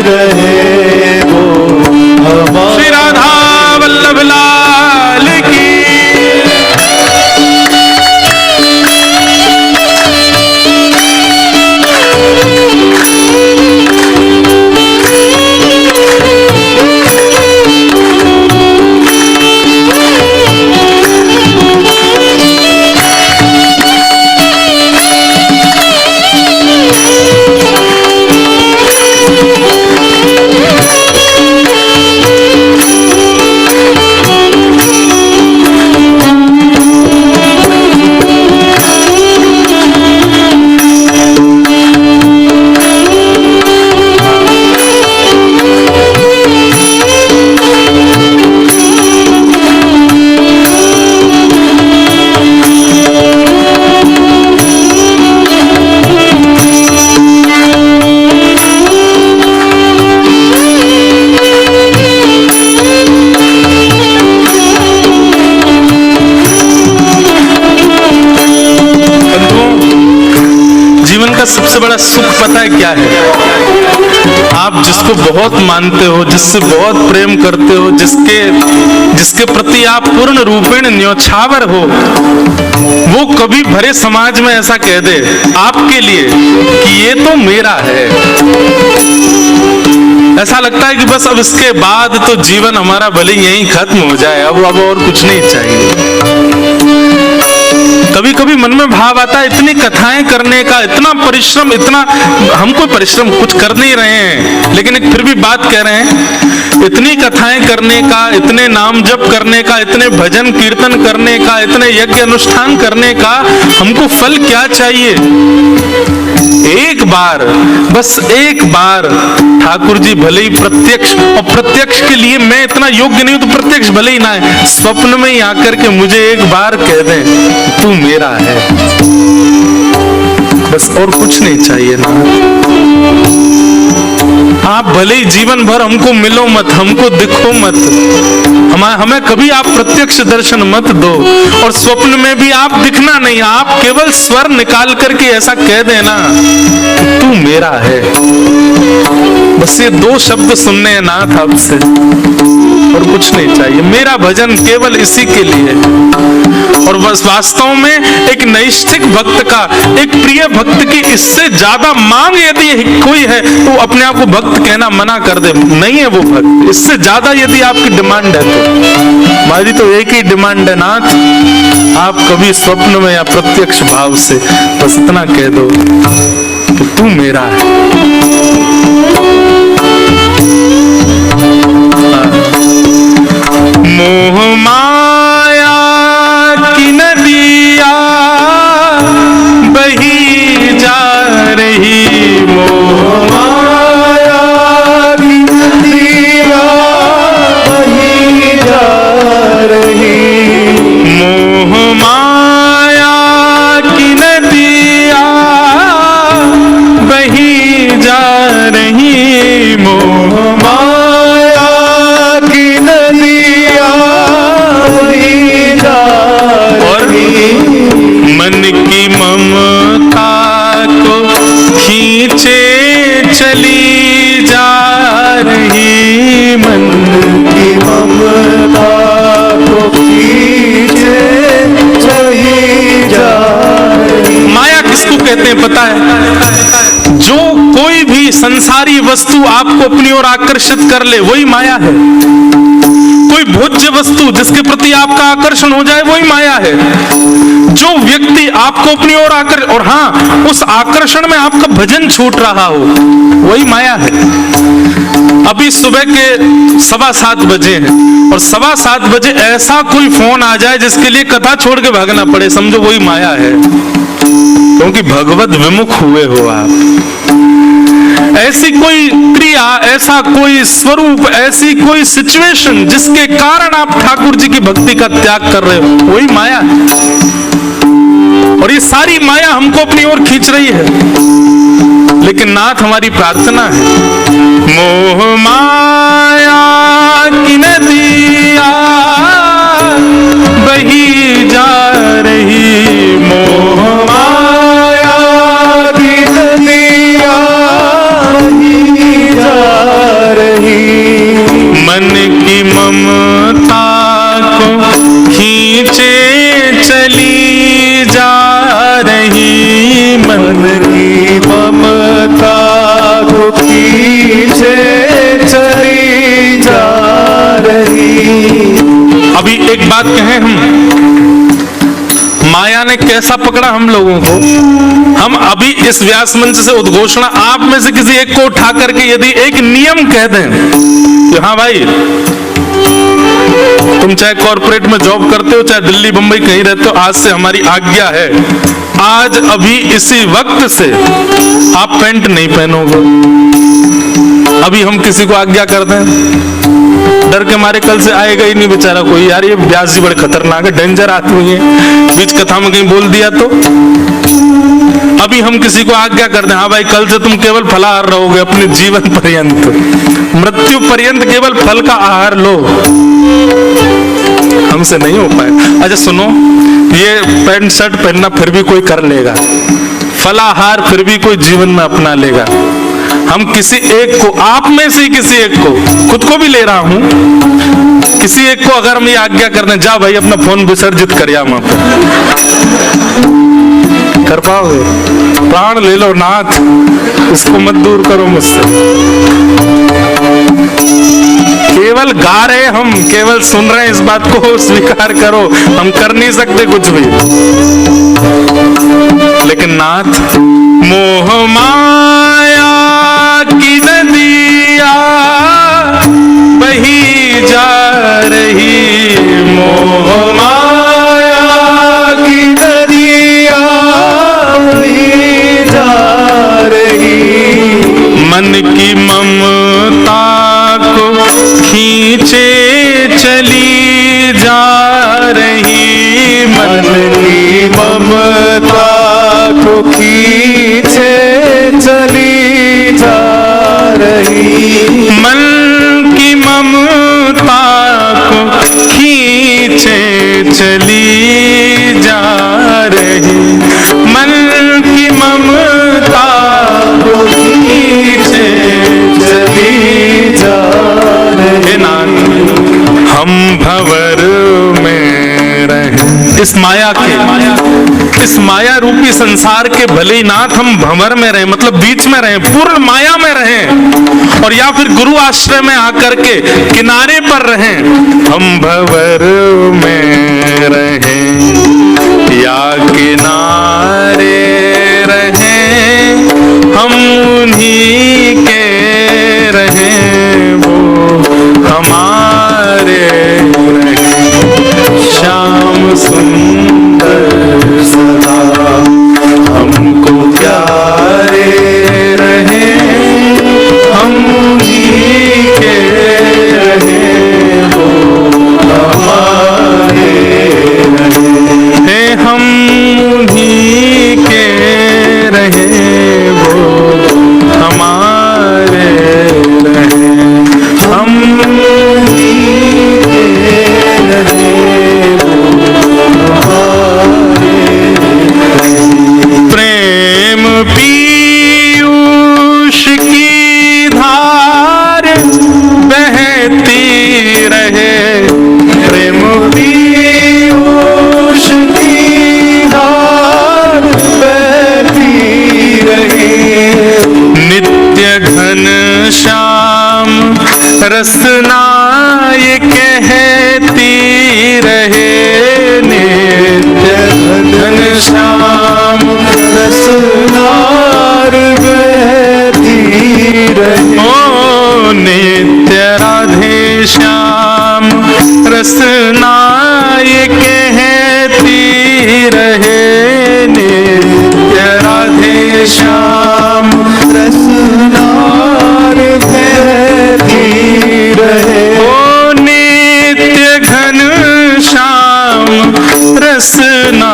Speaker 1: रहे, वो हमारे। श्री राधा वल्लभ लाल की। सबसे बड़ा सुख पता है क्या है? आप जिसको बहुत मानते हो, जिससे बहुत प्रेम करते हो, जिसके प्रति आप पूर्ण रूपेण न्योछावर हो, वो कभी भरे समाज में ऐसा कह दे आपके लिए कि ये तो मेरा है। ऐसा लगता है कि बस अब इसके बाद तो जीवन हमारा भले यहीं खत्म हो जाए, अब और कुछ नहीं चाहिए। कभी कभी मन में भाव आता है, इतनी कथाएं करने का, इतना परिश्रम, इतना हम कोई परिश्रम कुछ कर नहीं रहे हैं, लेकिन एक फिर भी बात कह रहे हैं, इतनी कथाएं करने का, इतने नाम जप करने का, इतने भजन कीर्तन करने का, इतने यज्ञ अनुष्ठान करने का हमको फल क्या चाहिए? एक बार, बस एक बार ठाकुर जी भले ही प्रत्यक्ष, और प्रत्यक्ष के लिए मैं इतना योग्य नहीं हूं तो प्रत्यक्ष भले ही ना है, स्वप्न में ही आकर के मुझे एक बार कह दें तू मेरा है, बस और कुछ नहीं चाहिए ना। आप भले ही जीवन भर हमको मिलो मत, हमको दिखो मत, हमें कभी आप प्रत्यक्ष दर्शन मत दो, और स्वप्न में भी आप दिखना नहीं, आप केवल स्वर निकाल करके ऐसा कह देना तू मेरा है। बस ये दो शब्द सुनने हैं नाथ आपसे, और कुछ नहीं चाहिए। मेरा भजन केवल इसी के लिए, और बस वास्तव में एक नैष्ठिक भक्त का, एक प्रिय भक्त की इससे ज्यादा मांग यदि कोई है तो अपने आप को भक्त कहना मना कर दे, नहीं है वो भक्त। इससे ज्यादा यदि आपकी डिमांड है तो हमारी तो एक ही डिमांड है नाथ, आप कभी स्वप्न में या प्रत्यक्ष भाव से बस इतना कह दो कि तू मेरा है। मोह माया की नदिया बही जा रही, मोह माया की नदिया बही जा रही, मोह माया की नदिया बही जा रही, मोह माया की नदिया बही जा रही, मन की ममता को खींचे चली जा रही, मन की ममता को खींचे चली जा रही। माया किसको कहते हैं पता है? जो कोई भी संसारी वस्तु आपको अपनी ओर आकर्षित कर ले वही माया है। कोई भोज्य वस्तु जिसके प्रति आपका आकर्षण हो जाए वही माया है। जो व्यक्ति आपको अपनी ओर और हाँ उस आकर्षण में आपका भजन छूट रहा हो वही माया है। अभी सुबह के 7:15 बजे हैं और 7:15 बजे ऐसा कोई फोन आ जाए जिसके लिए कथा छोड़ के भागना पड़े, समझो वही माया है, क्योंकि भगवत विमुख हुए हो आप। ऐसी कोई क्रिया, ऐसा कोई स्वरूप, ऐसी कोई सिचुएशन जिसके कारण आप ठाकुर जी की भक्ति का त्याग कर रहे हो वही माया है। और ये सारी माया हमको अपनी ओर खींच रही है, लेकिन नाथ हमारी प्रार्थना है, मोह माया की नदिया बही जा रही, मोह माया की नदिया बही जा रही, मन की ममता को खींचे चली जा रही, मन की ममता को खींचे चली जा रही। अभी एक बात कहें, हम माया ने कैसा पकड़ा हम लोगों को? हम अभी इस व्यास मंच से उद्घोषणा आप में से किसी एक को उठा करके यदि एक नियम कह दें कि हाँ भाई तुम चाहे कॉर्पोरेट में जॉब करते हो चाहे दिल्ली बंबई कहीं रहते हो, आज से हमारी आज्ञा है, आज अभी इसी वक्त से आप पैंट नहीं पहनोगे। अभी हम किसी को आज्ञा कर दें, डर के मारे कल से आएगा ही नहीं बेचारा कोई, यार ये व्यास जी बड़े खतरनाक है, डेंजर आदमी है, बीच कथा में कहीं बोल दिया तो। अभी हम किसी को आज्ञा कर दें, हाँ भाई कल से तुम केवल फलाहार रहोगे अपने जीवन पर्यंत, मृत्यु पर्यंत केवल फल का आहार लो, हमसे नहीं हो पाए। अच्छा सुनो, ये पैंट शर्ट पहनना फिर भी कोई कर लेगा, फलाहार फिर भी कोई जीवन में अपना लेगा। हम किसी एक को, आप में से किसी एक को, खुद को भी ले रहा हूं, किसी एक को अगर हम ये आज्ञा कर दें, जा भाई अपना फोन विसर्जित कर या वहां पर, कर पाओगे? प्राण ले लो नाथ, इसको मत दूर करो मुझसे। केवल गा रहे हम, केवल सुन रहे हैं, इस बात को स्वीकार करो, हम कर नहीं सकते कुछ भी। लेकिन नाथ, मोह माया की नदिया बही जा रही, मोह माया की नदिया बही जा रही, मन की ममता को खींचे चली जा रही, मन की ममता को खींचे चली इस माया के, इस माया रूपी संसार के भले ही नाथ हम भंवर में रहे, मतलब बीच में रहे, पूर्ण माया में रहे, और या फिर गुरु आश्रय में आकर के किनारे पर रहे, हम भंवर में रहे या किनारे रहे, हम उन्हीं के रहे, वो हमारे रहे। श्याम सुंदर सदा हमको प्यारे रहे, हम उन्हीं के रहे, वो हमारे रहे, हम उन्हीं के रहे, वो हमारे रहे, हम उन्हीं के रहे, प्रेम पीयूष की धार बहती रहे, प्रेम पीयूष की धार बहती रहे, नित्य घन श्याम रसना ये कहती रहे, नित्य घन श्याम रसनार बहती रहे, ओ नित्य राधे श्याम रसना ये कहती रहे, नित्य राधे श्याम रसनार बहती रहे, ओ नित्य घन श्याम रसना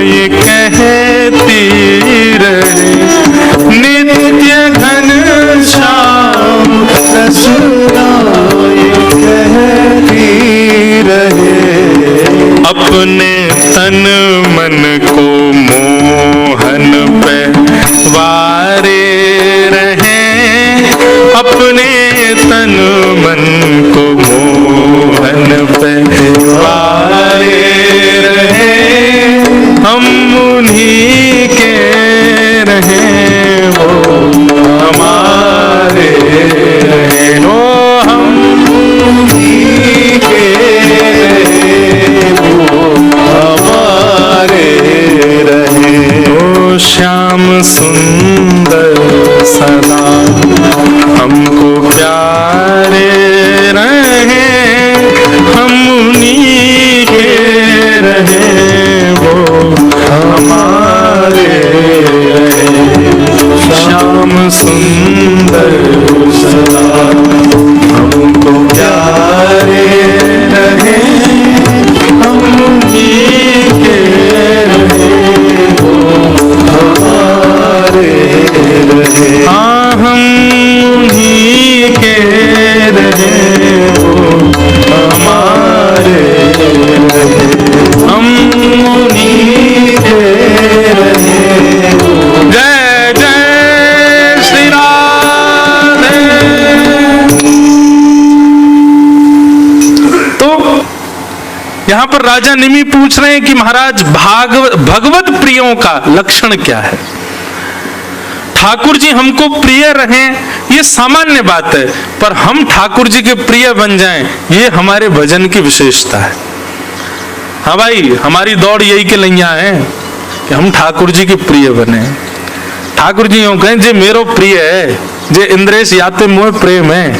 Speaker 1: ये कहती रहे, नित्य घन श्याम रसना ये कहती रहे, अपने तन मन को मोहन पे वारे रहे, अपने तन मन को मोहन पे वारे रहे, हम उन्हीं के रहे, वो हमारे रहे, ओ हम उन्हीं के रहे, वो हमारे रहे, ओ श्याम सुंदर सदा हमको प्यारे रहे, हम उन्हीं के रहे, वो हमारे रहे, श्याम सुंदर सदा हमको प्यारे रहे, हम उन्हीं के रहे, वो हमारे रहे, हाँ हम उन्हीं के रहे, वो हमारे रहे, हम उन्हीं के रहे, जय जय श्री राधे। तो यहाँ पर राजा निमि पूछ रहे हैं कि महाराज भगवत प्रियों का लक्षण क्या है? ठाकुर जी हमको प्रिय रहें ये सामान्य बात है, पर हम ठाकुर जी के प्रिय बन जाएं ये हमारे भजन की विशेषता है। हाँ भाई, हमारी दौड़ यही के लैया है कि हम ठाकुर जी के प्रिय बने। ठाकुर जी यूं कहें जे मेरो प्रिय है, जे इंद्रेश याते मोह प्रेम है।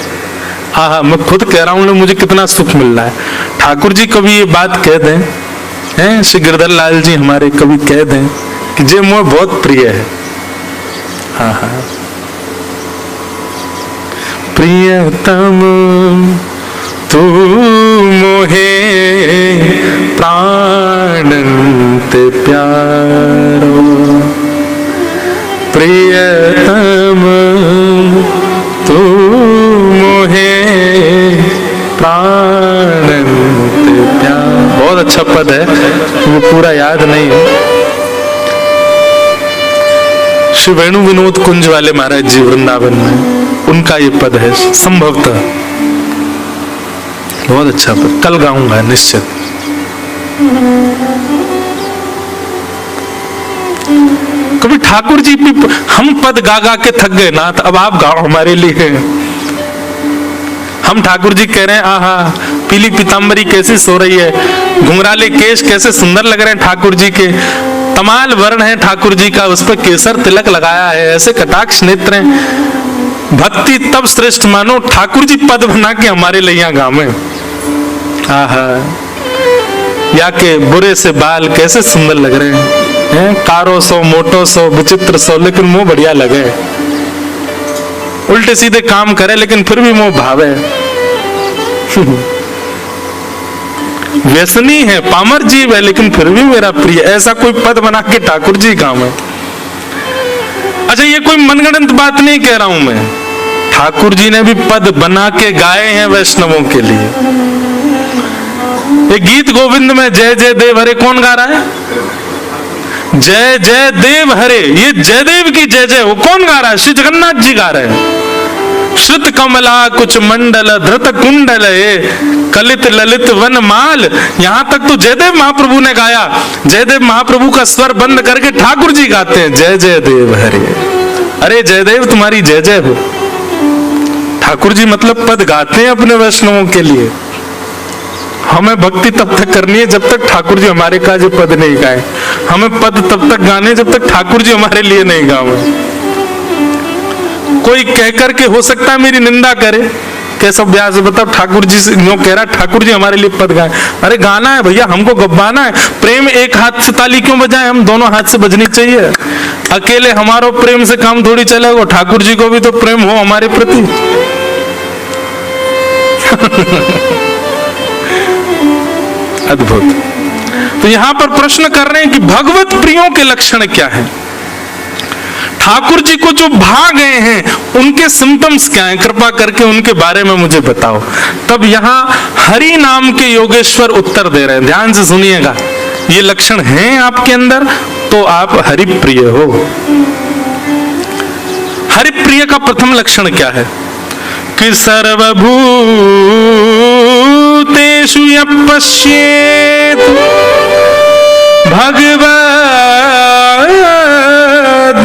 Speaker 1: हाँ, मैं खुद कह रहा हूं मुझे कितना सुख मिल रहा है। ठाकुर जी कभी ये बात कह दें, हैं श्री गिरधर लाल जी हमारे कभी कह दें कि जे मोह बहुत प्रिय है। हाँ हाँ, प्रियतम तू मोहे प्राणंत प्यारो, प्रियतम तू मोहे प्राणंत प्यारो। बहुत अच्छा पद है, वो पूरा याद नहीं है। श्री वेणु विनोद कुंज वाले महाराज जी वृंदावन में, उनका ये पद है संभवतः। बहुत अच्छा पद, कल गाऊंगा निश्चित। कभी ठाकुर जी भी, हम पद गा गा के थक गए नाथ, अब आप गाओ हमारे लिए। हम ठाकुर जी कह रहे हैं आहा पीली पीताम्बरी कैसी सो रही है, घुंघराले केश कैसे सुंदर लग रहे हैं ठाकुर जी के, तमाल वर्ण है ठाकुर जी का, उस पर केसर तिलक लगाया है, ऐसे कटाक्ष नेत्र हैं। भक्ति तब श्रेष्ठ मानो ठाकुर जी पद बना के हमारे लिए यहाँ गावे। आहा या के बुरे से बाल कैसे सुंदर लग रहे हैं, कारो सो मोटो सो विचित्र सो, लेकिन मुंह बढ़िया लगे, उल्टे सीधे काम करे लेकिन फिर भी मुंह भावे। व्यसनी है, पामर जीव है, लेकिन फिर भी मेरा प्रिय, ऐसा कोई पद बना के ठाकुर जी काम है। अच्छा ये कोई मनगढ़ंत बात नहीं कह रहा हूं मैं, ठाकुर जी ने भी पद बना के गाए हैं वैष्णवों के लिए। ये गीत गोविंद में जय जय देव हरे कौन गा रहा है? जय जय देव हरे, ये जयदेव की जय जय वो कौन गा रहा है? श्री जगन्नाथ जी गा रहे हैं। श्रुत कमला कुछ मंडल धृत कुंडल कलित ललित वन माल, यहां तक तो जयदेव महाप्रभु ने गाया। जयदेव महाप्रभु का स्वर बंद करके ठाकुर जी गाते हैं जय जय देव हरे। अरे जयदेव तुम्हारी जय जय हो। ठाकुर जी मतलब पद गाते हैं अपने वैष्णवों के लिए। हमें भक्ति तब तक करनी है जब तक ठाकुर जी हमारे काज पद नहीं गाए, हमें पद तब तक गाने जब तक ठाकुर जी हमारे लिए नहीं गावे। कोई कहकर के हो सकता है मेरी निंदा करे, कैसा व्यास बताओ ठाकुर जी से यूं कह रहा ठाकुर जी हमारे लिए पद गाए। अरे गाना है भैया, हमको गब्बाना है। प्रेम एक हाथ से ताली क्यों बजाए, हम दोनों हाथ से बजनी चाहिए। अकेले हमारो प्रेम से काम थोड़ी चलेगा, ठाकुर जी को भी तो प्रेम हो हमारे प्रति। अद्भुत। तो यहां पर प्रश्न कर रहे हैं कि भगवत प्रियों के लक्षण क्या हैं? ठाकुर जी को जो भा गए हैं उनके सिम्टम्स क्या हैं? कृपा करके उनके बारे में मुझे बताओ। तब यहां हरि नाम के योगेश्वर उत्तर दे रहे हैं, ध्यान से सुनिएगा। ये लक्षण हैं आपके अंदर तो आप हरि प्रिय हो। हरि प्रिय का प्रथम लक्षण क्या है? कि सर्वभूतेषु यः पश्येत्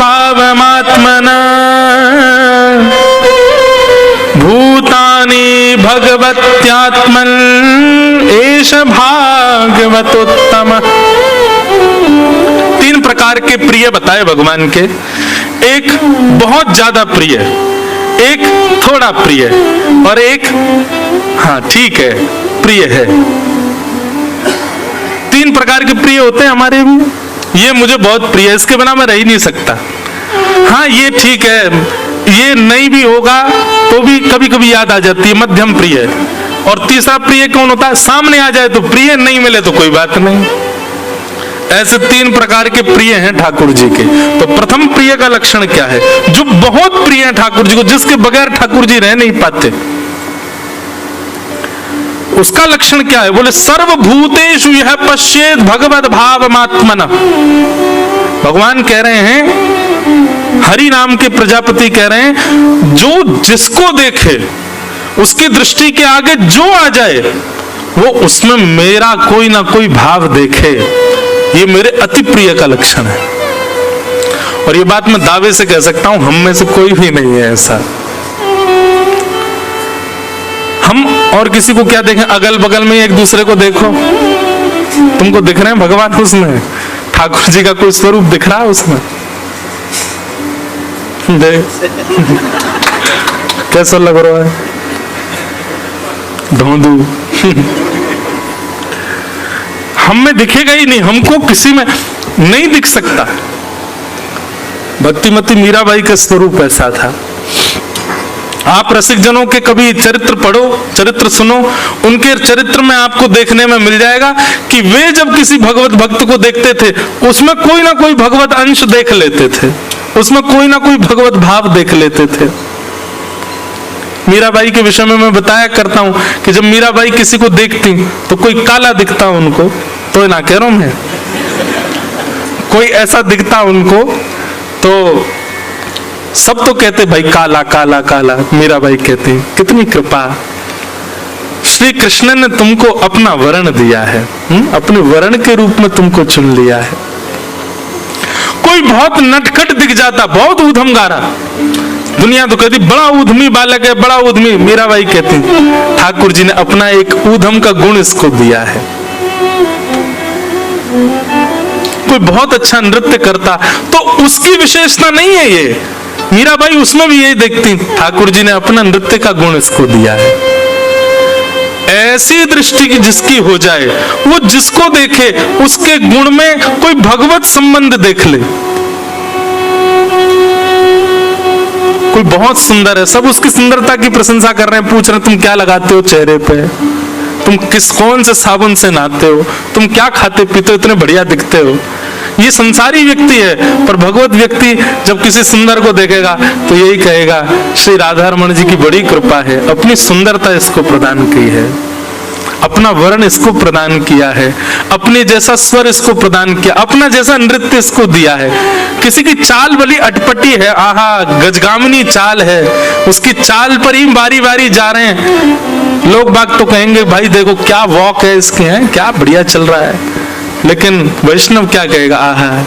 Speaker 1: भगवद्भावमात्मना भूतानि भगवत्यात्मन् एष भागवतोत्तम। तीन प्रकार के प्रिय बताए भगवान के। एक बहुत ज्यादा प्रिय, एक थोड़ा प्रिय और एक हाँ ठीक है प्रिय है। तीन प्रकार के प्रिय होते हैं हमारे भी। ये मुझे बहुत प्रिय है, इसके बिना मैं रह ही नहीं सकता। हाँ ये ठीक है, ये नहीं भी होगा तो भी कभी कभी याद आ जाती है, मध्यम प्रिय। और तीसरा प्रिय कौन होता है? सामने आ जाए तो प्रिय, नहीं मिले तो कोई बात नहीं। ऐसे तीन प्रकार के प्रिय हैं ठाकुर जी के। तो प्रथम प्रिय का लक्षण क्या है? जो बहुत प्रिय है ठाकुर जी को, जिसके बगैर ठाकुर जी रह नहीं पाते, उसका लक्षण क्या है? बोले सर्वभूतेषु यः पश्येत् भगवद्भावमात्मना। भगवान कह रहे हैं, हरि नाम के प्रजापति कह रहे हैं, जो जिसको देखे उसकी दृष्टि के आगे जो आ जाए वो उसमें मेरा कोई ना कोई भाव देखे, ये मेरे अति प्रिय का लक्षण है। और ये बात मैं दावे से कह सकता हूं, हम में से कोई भी नहीं है ऐसा। हम और किसी को क्या देखें? अगल बगल में एक दूसरे को देखो, तुमको दिख रहे हैं भगवान उसमें? ठाकुर जी का कोई स्वरूप दिख रहा है उसमें? देख कैसा लग रहा है, धोंधू। हम में दिखेगा ही नहीं, हमको किसी में नहीं दिख सकता। भक्तिमती मीराबाई का स्वरूप ऐसा था। आप रसिक जनों के कभी चरित्र पढ़ो, चरित्र सुनो, उनके चरित्र में आपको देखने में मिल जाएगा कि वे जब किसी भगवत भक्त को देखते थे उसमें कोई ना कोई भगवत अंश देख लेते थे, उसमें कोई ना कोई भगवत भाव देख लेते थे। मीराबाई के विषय में मैं बताया करता हूं कि जब मीराबाई किसी को देखती तो कोई काला दिखता उनको, तो ना कह रहा हूं मैं, कोई ऐसा दिखता उनको तो सब तो कहते भाई काला काला काला। मीराबाई कहती कितनी कृपा, श्री कृष्ण ने तुमको अपना वर्ण दिया है, अपने वर्ण के रूप में तुमको चुन लिया है। कोई कोई बहुत नटखट दिख जाता, बहुत ऊधम गा रहा, दुनिया तो कहती बड़ा ऊधमी बालक है, बड़ा ऊधमी। मीराबाई कहती ठाकुर जी ने अपना एक ऊधम का गुण इसको दिया है। कोई बहुत अच्छा नृत्य करता तो उसकी विशेषता नहीं है ये, मीराबाई उसमें भी यही देखती, ठाकुर जी ने अपना नृत्य का गुण इसको दिया है। ऐसी दृष्टि की जिसकी हो जाए, वो जिसको देखे उसके गुण में कोई भगवत संबंध देख ले। कोई बहुत सुंदर है, सब उसकी सुंदरता की प्रशंसा कर रहे हैं, पूछ रहे हैं तुम क्या लगाते हो चेहरे पे, तुम कौन से साबुन से नहाते हो, तुम क्या खाते पीते हो, इतने बढ़िया दिखते हो। ये संसारी व्यक्ति है, पर भगवत व्यक्ति जब किसी सुंदर को देखेगा तो यही कहेगा श्री राधा रमण जी की बड़ी कृपा है, अपनी सुंदरता इसको प्रदान की है, अपना वर्ण इसको प्रदान किया है, अपने जैसा स्वर इसको प्रदान किया, अपना जैसा नृत्य इसको दिया है। किसी की चाल बड़ी अटपटी है, आहा गजगामिनी चाल है, उसकी चाल पर ही बारी बारी जा रहे हैं, लोग बाग तो कहेंगे भाई देखो क्या वॉक है इसके, हैं क्या बढ़िया चल रहा है। लेकिन वैष्णव क्या कहेगा, आहा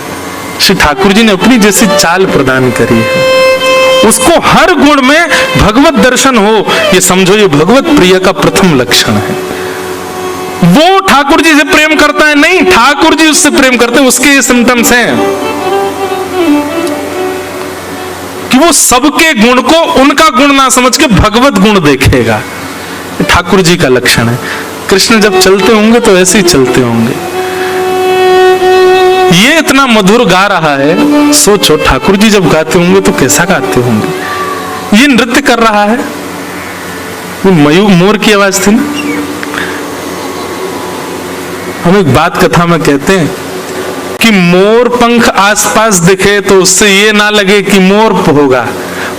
Speaker 1: श्री ठाकुर जी ने अपनी जैसी चाल प्रदान करी है, उसको हर गुण में भगवत दर्शन हो, ये समझो ये भगवत प्रिय का प्रथम लक्षण है। वो ठाकुर जी से प्रेम करता है नहीं, ठाकुर जी उससे प्रेम करते हैं, उसके ये सिम्टम्स हैं कि वो सबके गुण को उनका गुण ना समझ के भगवत गुण देखेगा। ठाकुर जी का लक्षण है। कृष्ण जब चलते होंगे तो ऐसे ही चलते होंगे। ये इतना मधुर गा रहा है, सोचो ठाकुर जी जब गाते होंगे तो कैसा गाते होंगे। ये नृत्य कर रहा है, वो मयूर मोर की आवाज थी ना। हम एक बात कथा में कहते हैं कि मोर पंख आसपास दिखे तो उससे ये ना लगे कि मोर होगा,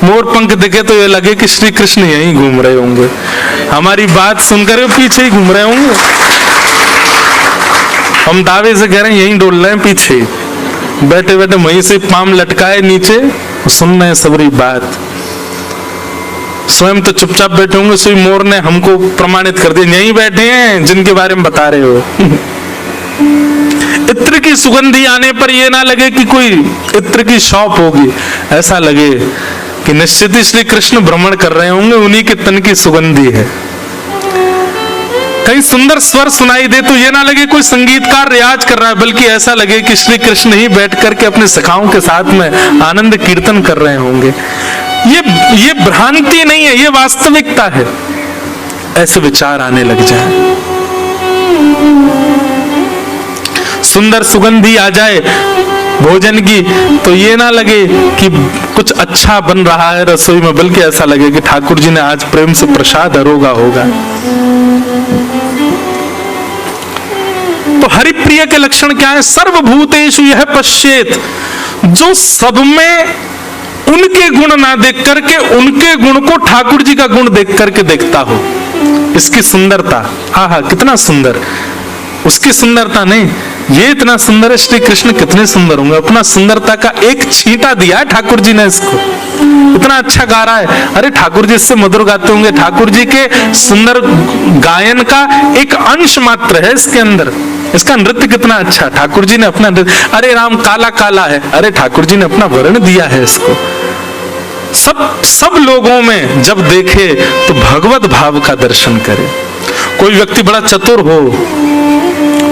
Speaker 1: मोर पंख दिखे तो ये लगे कि श्री कृष्ण यहीं घूम रहे होंगे, हमारी बात सुनकर पीछे ही घूम रहे होंगे। हम दावे से कह रहे हैं यहीं डोल रहे हैं, पीछे बैठे बैठे वहीं से पाम लटकाए नीचे सुन रहे हैं सबरी बात। स्वयं तो चुपचाप बैठे होंगे, सोई मोर ने हमको प्रमाणित कर दिया यहीं बैठे हैं जिनके बारे में बता रहे हो। इत्र की सुगंधी आने पर यह ना लगे कि कोई इत्र की शॉप होगी, ऐसा लगे कि निश्चित ही श्री कृष्ण भ्रमण कर रहे होंगे, उन्हीं के तन की सुगंधी है। कहीं सुंदर स्वर सुनाई दे तो ये ना लगे कोई संगीतकार रियाज कर रहा है, बल्कि ऐसा लगे कि श्री कृष्ण ही बैठ करके अपने सखाओं के साथ में आनंद कीर्तन कर रहे होंगे। ये भ्रांति नहीं है, ये वास्तविकता है। ऐसे विचार आने लग जाए, सुंदर सुगंधी आ जाए भोजन की तो ये ना लगे कि कुछ अच्छा बन रहा है रसोई में, बल्कि ऐसा लगे कि ठाकुर जी ने आज प्रेम से प्रसाद अरोगा होगा। तो हरिप्रिय के लक्षण क्या है? सर्वभूतेषु यह पश्येत, जो सब में उनके गुण ना देख करके उनके गुण को ठाकुर जी का गुण देख करके देखता हो। इसकी सुंदरता, आहा कितना सुंदर, उसकी सुंदरता नहीं, ये इतना सुंदर है, श्री कृष्ण कितने सुंदर होंगे। अपना सुंदरता का एक छींटा दिया है ठाकुर जी ने इसको, इतना अच्छा गा रहा है। अरे ठाकुर जी इससे मधुर गाते होंगे, ठाकुर जी के सुंदर गायन का एक अंश मात्र है इसके अंदर। इसका नृत्य कितना अच्छा, ठाकुर जी ने अपना नृत्य, अरे राम काला काला है, अरे ठाकुर जी ने अपना वर्ण दिया है इसको। सब लोगों में जब देखे तो भगवत भाव का दर्शन करे। कोई व्यक्ति बड़ा चतुर हो,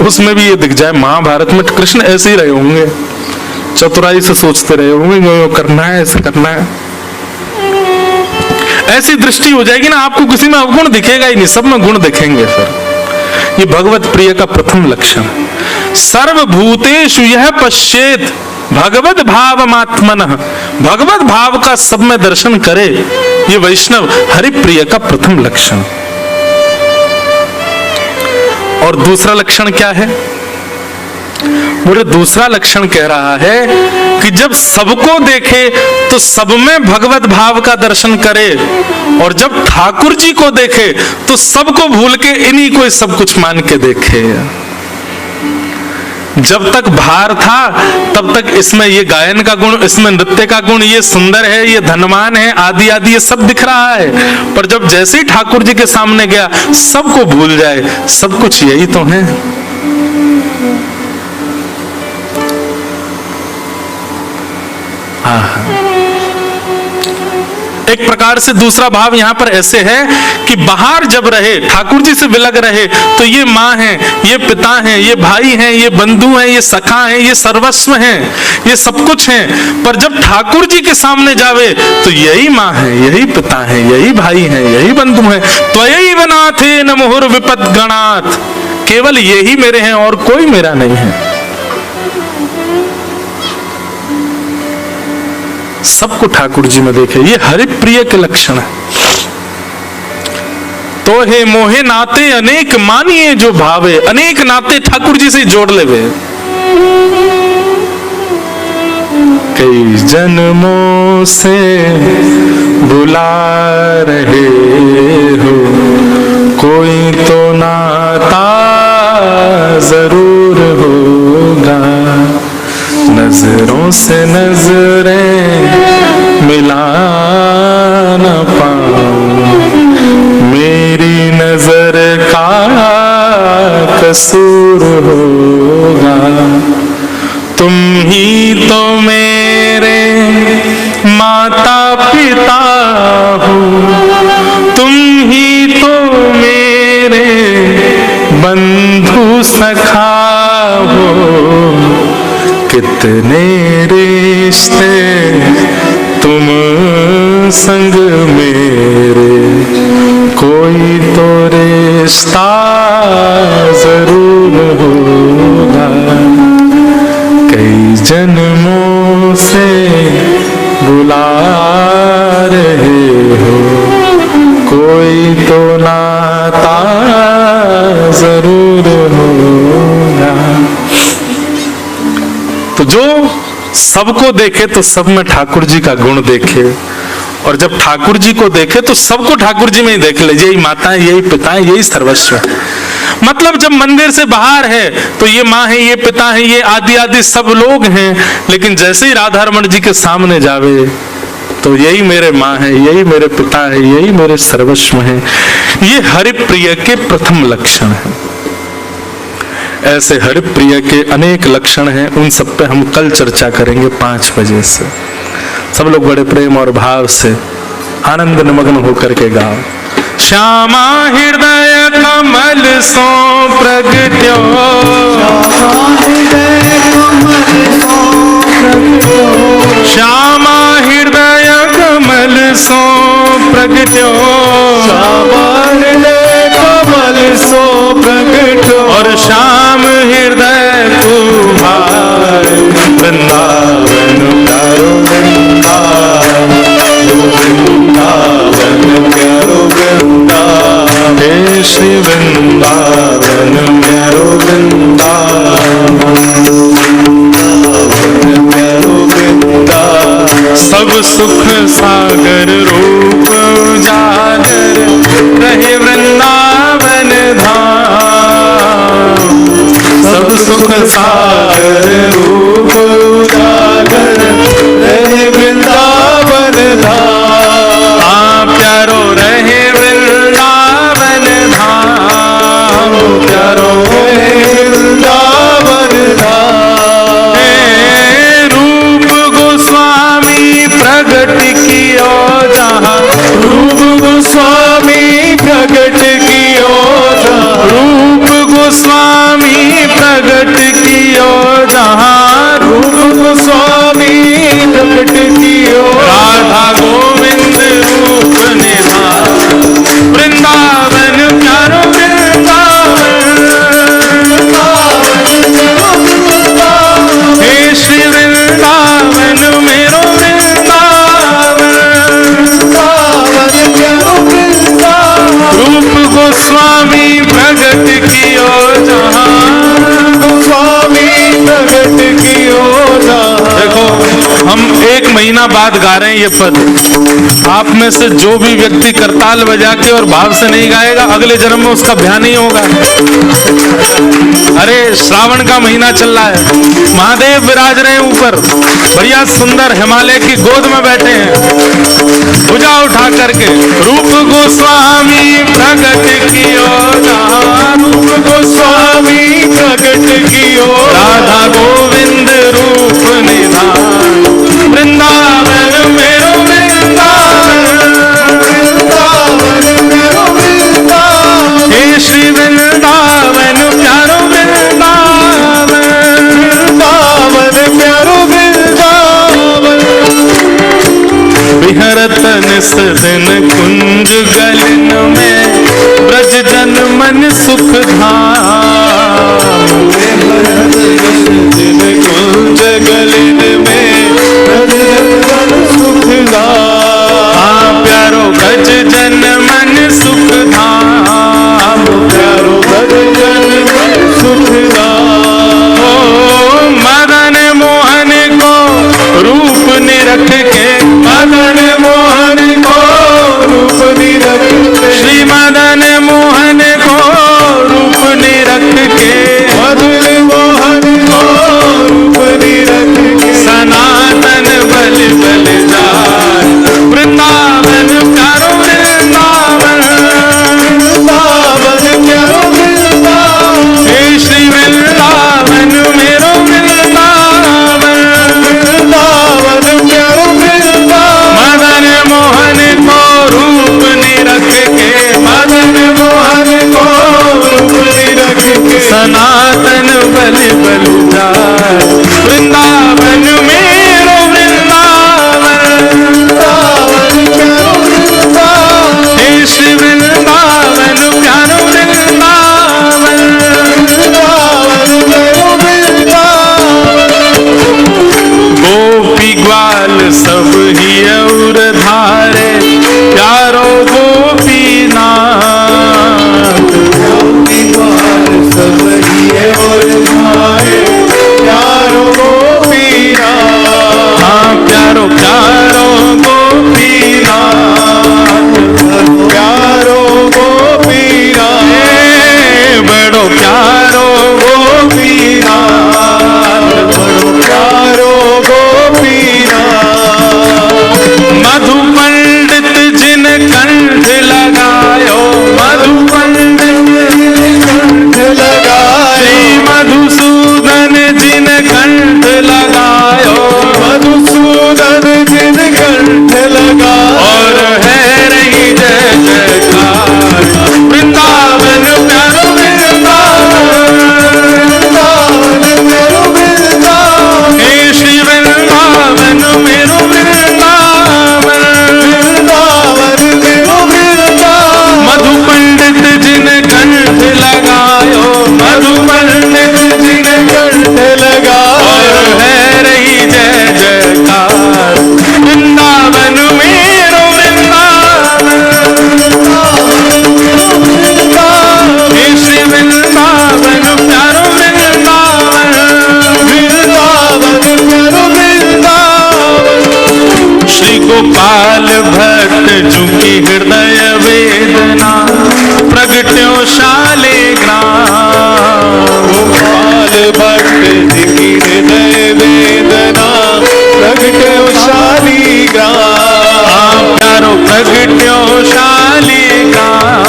Speaker 1: उसमें भी ये दिख जाए, महाभारत में कृष्ण ऐसे ही रहे होंगे, चतुराई से सोचते रहे होंगे, यो करना है, ऐसे करना है। ऐसी दृष्टि हो जाएगी ना, आपको किसी में अवगुण दिखेगा ही नहीं, सब में गुण दिखेंगे। फिर ये भगवत प्रिय का प्रथम लक्षण। सर्वभूतेषु यह पश्येत भगवत भावमात्मनः, भगवत भाव का सब में दर्शन करे, ये वैष्णव हरिप्रिय का प्रथम लक्षण। और दूसरा लक्षण क्या है? बोले दूसरा लक्षण कह रहा है कि जब सबको देखे तो सब में भगवत भाव का दर्शन करे, और जब ठाकुर जी को देखे तो सबको भूल के इन्हीं को सब कुछ मान के देखे। जब तक भार था तब तक इसमें ये गायन का गुण, इसमें नृत्य का गुण, ये सुंदर है, ये धनवान है, आदि आदि ये सब दिख रहा है। पर जब जैसे ही ठाकुर जी के सामने गया सबको भूल जाए, सब कुछ यही तो है। था। एक प्रकार से दूसरा भाव यहां पर ऐसे है कि बाहर जब रहे, ठाकुर जी से विलग रहे, तो ये माँ है, ये पिता हैं, ये भाई हैं, ये बंधु हैं, ये सखा हैं, ये सर्वस्व हैं, ये सब कुछ हैं। पर जब ठाकुर जी के सामने जावे तो यही माँ है, यही पिता है, यही भाई हैं, यही बंधु हैं। त्वयैव नाथे न मुहुर विपद गणात्, केवल यही मेरे हैं और कोई मेरा नहीं है। सबको ठाकुर जी में देखे, ये हरिप्रिय के लक्षण है। तो हे मोहे नाते अनेक मानिए जो भावे, अनेक नाते ठाकुर जी से जोड़ ले वे। कई जन्मों से बुला रहे हो, कोई तो नाता जरूर होगा। नजरों से नजरें मिला न पाऊं, मेरी नजर का कसूर होगा। तुम ही तो मेरे माता पिता हो, तुम ही तो मेरे बंधु सखा हो। कितने रिश्ते तुम संग मेरे, कोई तो रिश्ता जरूर होगा। कई जन्मों से बुला रहे हो, कोई तो नाता जरूर होगा। तो जो सबको देखे तो सब में ठाकुर जी का गुण देखे, और जब ठाकुर जी को देखे तो सबको ठाकुर जी में ही देख ले। यही माता है, यही पिता है, यही सर्वस्व है। मतलब जब मंदिर से बाहर है तो ये माँ है, ये पिता है, ये आदि आदि सब लोग हैं, लेकिन जैसे ही राधा रमण जी के सामने जावे तो यही मेरे माँ है, यही मेरे पिता है, यही मेरे सर्वस्व है। ये हरिप्रिय के प्रथम लक्षण है। ऐसे हरिप्रिय के अनेक लक्षण हैं, उन सब पे हम कल चर्चा करेंगे 5 बजे से। सब लोग बड़े प्रेम और भाव से आनंद निमग्न होकर के गाओ। श्यामा हृदय कमल सो प्रगट्यो, श्यामा हृदय कमल सो प्रगट्यो,
Speaker 2: श्यामा हृदय कमल सो प्रगट्यो।
Speaker 1: और श्याम हृदय तुम्हारे वृंदावन
Speaker 2: प्यारो वृंदावन, वृंदावन प्यारो वृंदावन,
Speaker 1: हे श्री वृंदावन
Speaker 2: प्यारो वृंदावन, प्यारो वृंदावन।
Speaker 1: सब सुख सागर रूप उजागर रहे वृंदावन धाम। सब सुख सागर
Speaker 2: रूप उजागर रहे वृंदावन धाम।
Speaker 1: प्यारो रहे वृंदावन धाम,
Speaker 2: प्यारो रहे वृंदावन धाम।
Speaker 1: रूप गोस्वामी प्रगट कियो जहाँ,
Speaker 2: रूप गोस्वामी प्रगट कियो जहाँ,
Speaker 1: रूप गोस्वामी प्रगट कियो जहाँ,
Speaker 2: रूप गोस्वामी प्रगट कियो।
Speaker 1: राधा गोविंद रूप निधान, वृंदावन प्यारो वृंदावन, हे श्री वृंदावन मेरो वृंदावन, रूप गोस्वामी प्रगट कियो जहाँ,
Speaker 2: गोस्वामी प्रगट कियो जहाँ।
Speaker 1: देखो हम 1 महीना बाद गा रहे हैं ये पद। आप में से जो भी व्यक्ति करताल बजा के और भाव से नहीं गाएगा, अगले जन्म में उसका ध्यान नहीं होगा। अरे श्रावण का महीना चल रहा है, महादेव विराज रहे हैं ऊपर, बढ़िया सुंदर हिमालय की गोद में बैठे हैं, भुजा उठा करके। रूप गोस्वामी प्रगट कियो जहाँ,
Speaker 2: रूप गोस्वामी प्रगट कियो।
Speaker 1: राधा गोविंद रूप निधान, वृंदावन दिन कुंज गलन में ब्रज जन मन सुख धाम।
Speaker 2: दिन कुंज गलन में ब्रज जन मन सुख धाम।
Speaker 1: हाँ प्यारो ब्रज जन मन सुख धाम।
Speaker 2: प्यारो ब्रज जन मन सुख धाम।
Speaker 1: ओ मदन मोहन को रूप निरख के,
Speaker 2: मदन मोहन को रूप निरख के,
Speaker 1: श्री मदन मोहन को रूप निरख के,
Speaker 2: मदन मोहन को रूप निरख के,
Speaker 1: सनातन बल बल जाय वृंदावन प्यारो वृंदावन।
Speaker 2: वृंदावन प्यारो वृंदावन।
Speaker 1: हे श्री वृंदावन मेरो वृंदावन।
Speaker 2: वृंदावन प्यारो वृंदावन।
Speaker 1: मदन मोहन को रूप निरख के,
Speaker 2: मदन मोहन को रूप निरख के,
Speaker 1: सनातन बल बल जाय वृंदावन मेरो वृंदावन।
Speaker 2: वृंदावन प्यारो वृंदावन।
Speaker 1: हे श्री वृंदावन प्यारो वृंदावन।
Speaker 2: वृंदावन प्यारो वृंदावन।
Speaker 1: गोपी ग्वाल सब ही और धारे प्यारो गोपीनाथ।
Speaker 2: गोपीवाल सब हिये और धारे प्यारो गोपीनाथ।
Speaker 1: हाँ प्यारो प्यारो गोपीनाथ।
Speaker 2: प्यारो गोपीनाथ।
Speaker 1: हे बड़ो प्यारो गोपीनाथ।
Speaker 2: बड़ो प्यारो गोपीनाथ।
Speaker 1: मधु पंडित जिन कंठ लगायो, मधु पंडित
Speaker 2: कंठ लगायो,
Speaker 1: श्री मधुसूदन जिन कंठ लगायो,
Speaker 2: मधुसूदन जिन कंठ लगायो।
Speaker 1: और है रही जय जयकार वृंदावन प्यारो वृंदावन।
Speaker 2: वृंदावन मेरो वृंदावन।
Speaker 1: हे श्री वृंदावन मेरो वृंदावन।
Speaker 2: वृंदावन मेरो वृंदावन।
Speaker 1: मधु पंडित जिन कंठ लगायो, मधु पंडित जिन
Speaker 2: कंठ लगायो।
Speaker 1: और है रही जय जयकार वृंदावन मेरो वृंदावन। हे श्री वृंदावन प्यारो वृंदावन।
Speaker 2: वृंदावन मेरो वृंदावन।
Speaker 1: श्री गोपाल भट्ट जुकी हृदय वेदना प्रगट्यो शालिग्राम।
Speaker 2: गोपाल भट्ट जी की हृदय वेदना प्रगट्यो शालिग्राम।
Speaker 1: प्यारो प्रगट्यो शालिग्राम।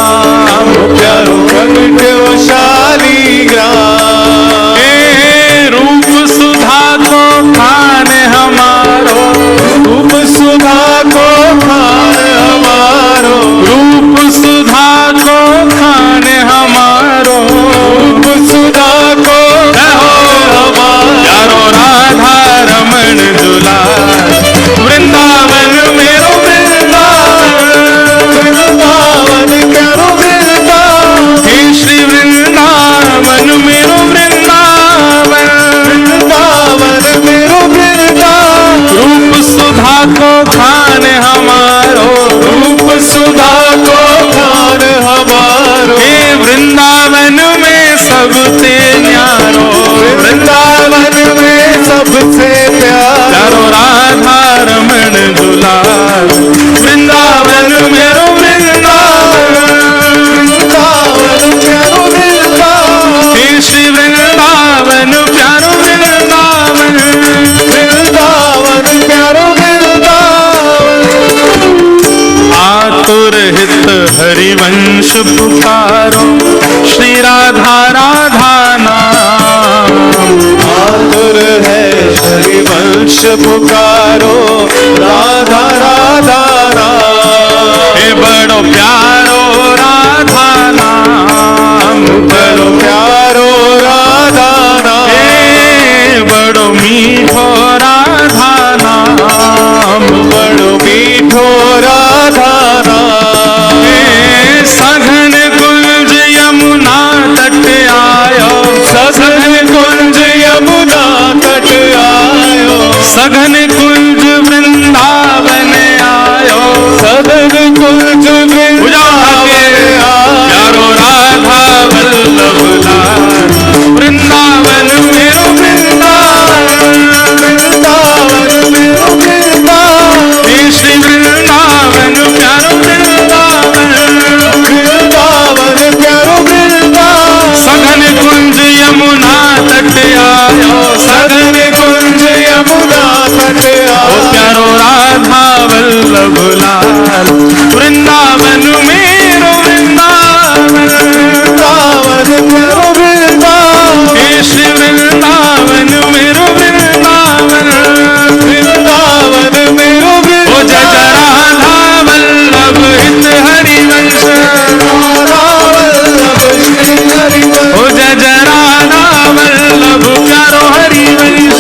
Speaker 2: प्यारो प्रगट्यो शालिग्राम।
Speaker 1: हे रूप सुधा को खान हमारो,
Speaker 2: रूप सुधा को खान हमारो।
Speaker 1: रूप सुधा को खान हमारो।
Speaker 2: रूप सुधा को खान हमारो।
Speaker 1: प्यारो राधा रमण दुलार वृंदावन मेरो वृंदावन।
Speaker 2: वृंदावन प्यारो वृंदावन।
Speaker 1: हे श्री वृंदावन मेरो वृंदावन।
Speaker 2: वृंदावन मेरो वृंदावन।
Speaker 1: रूप सुधा को खान हमारो,
Speaker 2: रूप सुधा को खान हमारो।
Speaker 1: हे वृंदावन में सबसे न्यारो।
Speaker 2: वृंदावन में सबसे प्यारो।
Speaker 1: प्यारो राधा रमण दुलार वृंदावन मेरो वृंदावन।
Speaker 2: वृंदावन प्यारो वृंदावन।
Speaker 1: हे श्री वृंदावन प्यारो वृंदावन।
Speaker 2: वृंदावन प्यारो वृंदावन।
Speaker 1: आतुर हित हरिवंश पुकारो, श्री राधा राधा नाम।
Speaker 2: आतुर है हरिवंश पुकारो, राधा राधा नाम।
Speaker 1: हे बड़ो प्यारो राधा नाम।
Speaker 2: बड़ो प्यारो राधा नाम।
Speaker 1: हे बड़ो मीठो राधा नाम।
Speaker 2: बड़ो मीठो राधा
Speaker 1: सघन कुंज वृंदावन आयो,
Speaker 2: सघन कुंज वृंदावन
Speaker 1: प्यारो राधा वल्लभ लाल, वृंदावन मेरो वृंदावन,
Speaker 2: वृंदावन मेरो वृंदावन,
Speaker 1: श्री वृंदावन प्यारो वृंदावन,
Speaker 2: वृंदावन प्यारो वृंदावन,
Speaker 1: सघन कुंज यमुना तट आयो,
Speaker 2: सघन कुंज यमुना तट आयो,
Speaker 1: प्यारो राधा वल्लभ लाल, वृंदावन मेरो वृंदावन,
Speaker 2: वृंदावन प्यारो वृंदावन,
Speaker 1: श्री वृंदावन मेरो वृंदावन,
Speaker 2: वृंदावन मेरो
Speaker 1: ओ जय जय राधा वल्लभ हित हरिवंश,
Speaker 2: राधा वल्लभ श्री हरिवंश,
Speaker 1: ओ जय जय राधा वल्लभ प्यारो हरिवंश,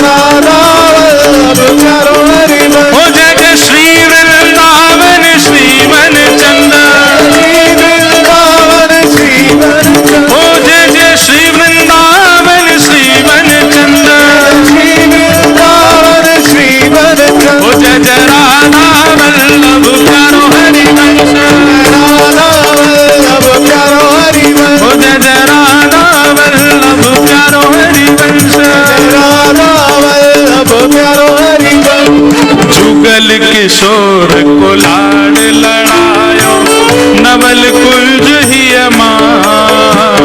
Speaker 2: राधा वल्लभ प्यारो हरिवंश,
Speaker 1: ओ जय जय श्री वृंदावन श्रीवन चंद,
Speaker 2: वृंदावन श्रीवन चंद,
Speaker 1: ओ जय जय श्री वृंदावन श्रीवन चंद,
Speaker 2: श्री वृंदावन श्रीवन चंद,
Speaker 1: ओ जय जय राधा वल्लभ प्यारो हरिवंश,
Speaker 2: राधा वल्लभ प्यारो हरिवंश,
Speaker 1: ओ जय जय राधा वल्लभ प्यारो हरिवंश,
Speaker 2: राधा वल्लभ प्यारो हरिवंश,
Speaker 1: जुगल किशोर को लाड लड़ायो, नवल कुंज ही अमान,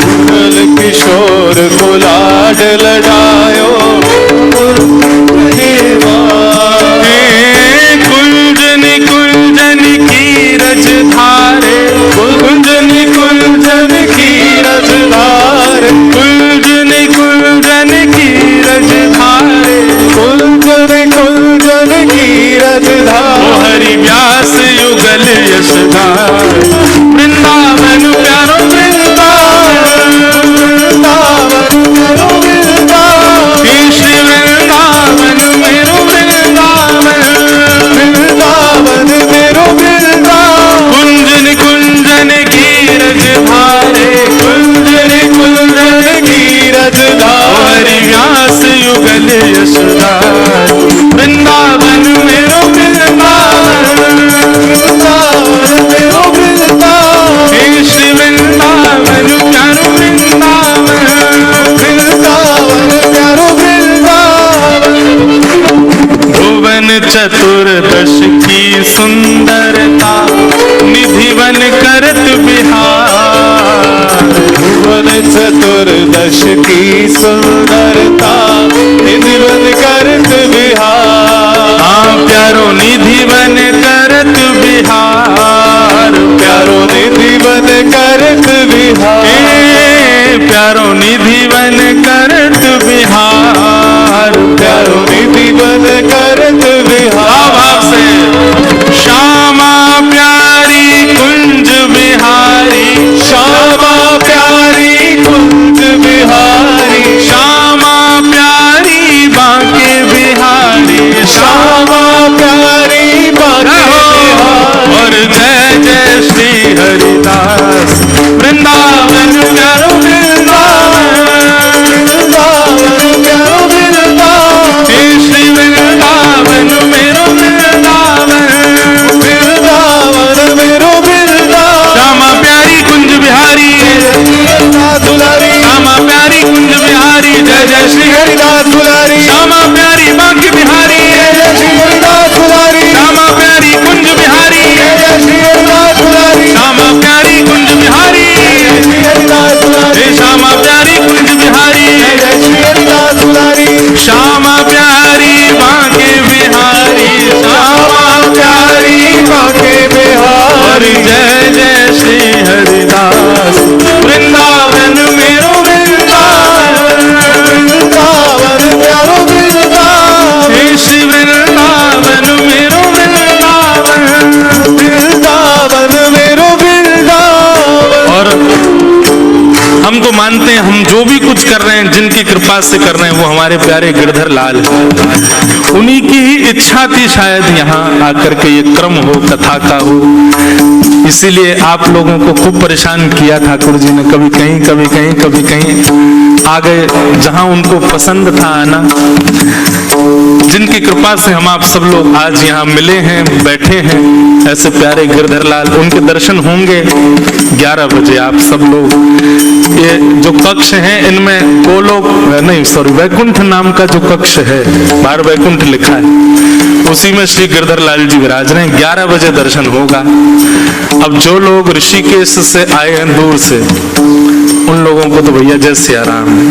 Speaker 2: जुगल किशोर को लाड लड़ायो,
Speaker 1: कुंजनी कुंजनी की रज धारे,
Speaker 2: कुंजनी कुंजन की रज धारे,
Speaker 1: कुंजनी कुंजन की रज धारे,
Speaker 2: कुंजनी कुंजन की रज
Speaker 1: ओ
Speaker 2: धारे,
Speaker 1: हरि व्यास युगल यशधार, वृंदावन प्यारो वृंदावन,
Speaker 2: वृंदावन मेरो वृंदावन,
Speaker 1: श्री वृंदावन मेरो वृंदावन,
Speaker 2: वृंदावन मेरो वृंदावन,
Speaker 1: कुंजन कुंजन की रज धारे,
Speaker 2: कुंजनी कुंजन की रज धारे,
Speaker 1: हरि व्यास युगल यशधार, वृंदावन मेरो वृंदावन,
Speaker 2: वृंदावन मेरो वृंदावन,
Speaker 1: श्री वृंदावन प्यारो वृंदावन,
Speaker 2: वृंदावन प्यारो वृंदावन,
Speaker 1: भुवन चतुर्दश की सुंदरता, निधिवन करत बिहार,
Speaker 2: भुवन चतुर्दश की सुंदरता, निधिवन करत बिहार,
Speaker 1: हाँ प्यारो निधिवन करत बिहार,
Speaker 2: प्यारो निधिवन करत बिहार,
Speaker 1: प्यारो निधिवन करत बिहार,
Speaker 2: प्यारो निधिवन करत बिहार,
Speaker 1: भाव से श्यामा प्यारी कुंज बिहारी,
Speaker 2: श्यामा प्यारी कुंज बिहारी,
Speaker 1: श्यामा प्यारी बांके बिहारी,
Speaker 2: श्यामा प्यारी बांके बिहारी,
Speaker 1: और जय जय श्री हरिदास, वृंदावन प्यारो वृंदावन,
Speaker 2: वृंदावन प्यारो वृंदावन,
Speaker 1: श्री वृंदावन मेरो वृंदावन,
Speaker 2: वृंदावन मेरो वृंदावन,
Speaker 1: श्यामा प्यारी कुंज बिहारी,
Speaker 2: हरिदास दुलारी,
Speaker 1: श्यामा प्यारी कुंज बिहारी, जय जय श्री
Speaker 2: हरिदास दुलारी,
Speaker 1: श्यामा प्यारी बांके बिहारी,
Speaker 2: श्री हरिदास दुलारी,
Speaker 1: श्यामा प्यारी कुंज बिहारी,
Speaker 2: श्री हरिदास दुलारी,
Speaker 1: श्यामा प्यारी कुंज बिहारी,
Speaker 2: श्री हरिदास दुलारी,
Speaker 1: श्यामा प्यारी कुंज बिहारी,
Speaker 2: श्री हरिदास दुलारी,
Speaker 1: श्यामा प्यारी बांके बिहारी, श्यामा
Speaker 2: प्यारी बांके बिहारी,
Speaker 1: जय जय श्री हरिदास, वृंदावन मेरो वृंदावन,
Speaker 2: वृंदावन प्यारो वृंदावन,
Speaker 1: श्री वृंदावन मेरो वृंदावन,
Speaker 2: वृंदावन मेरो वृंदावन,
Speaker 1: और हम तो मानते हैं हम जो भी कुछ कर रहे हैं, जिनकी कृपा से कर रहे हैं, वो हमारे प्यारे गिरधर लाल हैं। उन्हीं की ही इच्छा थी शायद यहाँ आकर के ये क्रम हो, कथा का हो। इसीलिए आप लोगों को खूब परेशान किया ठाकुर जी ने, कभी कहीं कभी कहीं कभी कहीं आ गए, जहाँ उनको पसंद था आना। जिनकी कृपा से हम आप सब लोग आज यहाँ मिले हैं, बैठे हैं, ऐसे प्यारे गिरधर लाल, उनके दर्शन होंगे 11 बजे आप सब लोग। ये जो कक्ष है इनमें गोलोक नहीं सॉरी वैकुंठ नाम का जो कक्ष है, बाहर वैकुंठ लिखा है, उसी में श्री गिरधर लाल जी विराज रहे हैं। 11 बजे दर्शन होगा। अब जो लोग ऋषिकेश से आए हैं दूर से, उन लोगों को तो भैया जय सिया राम है,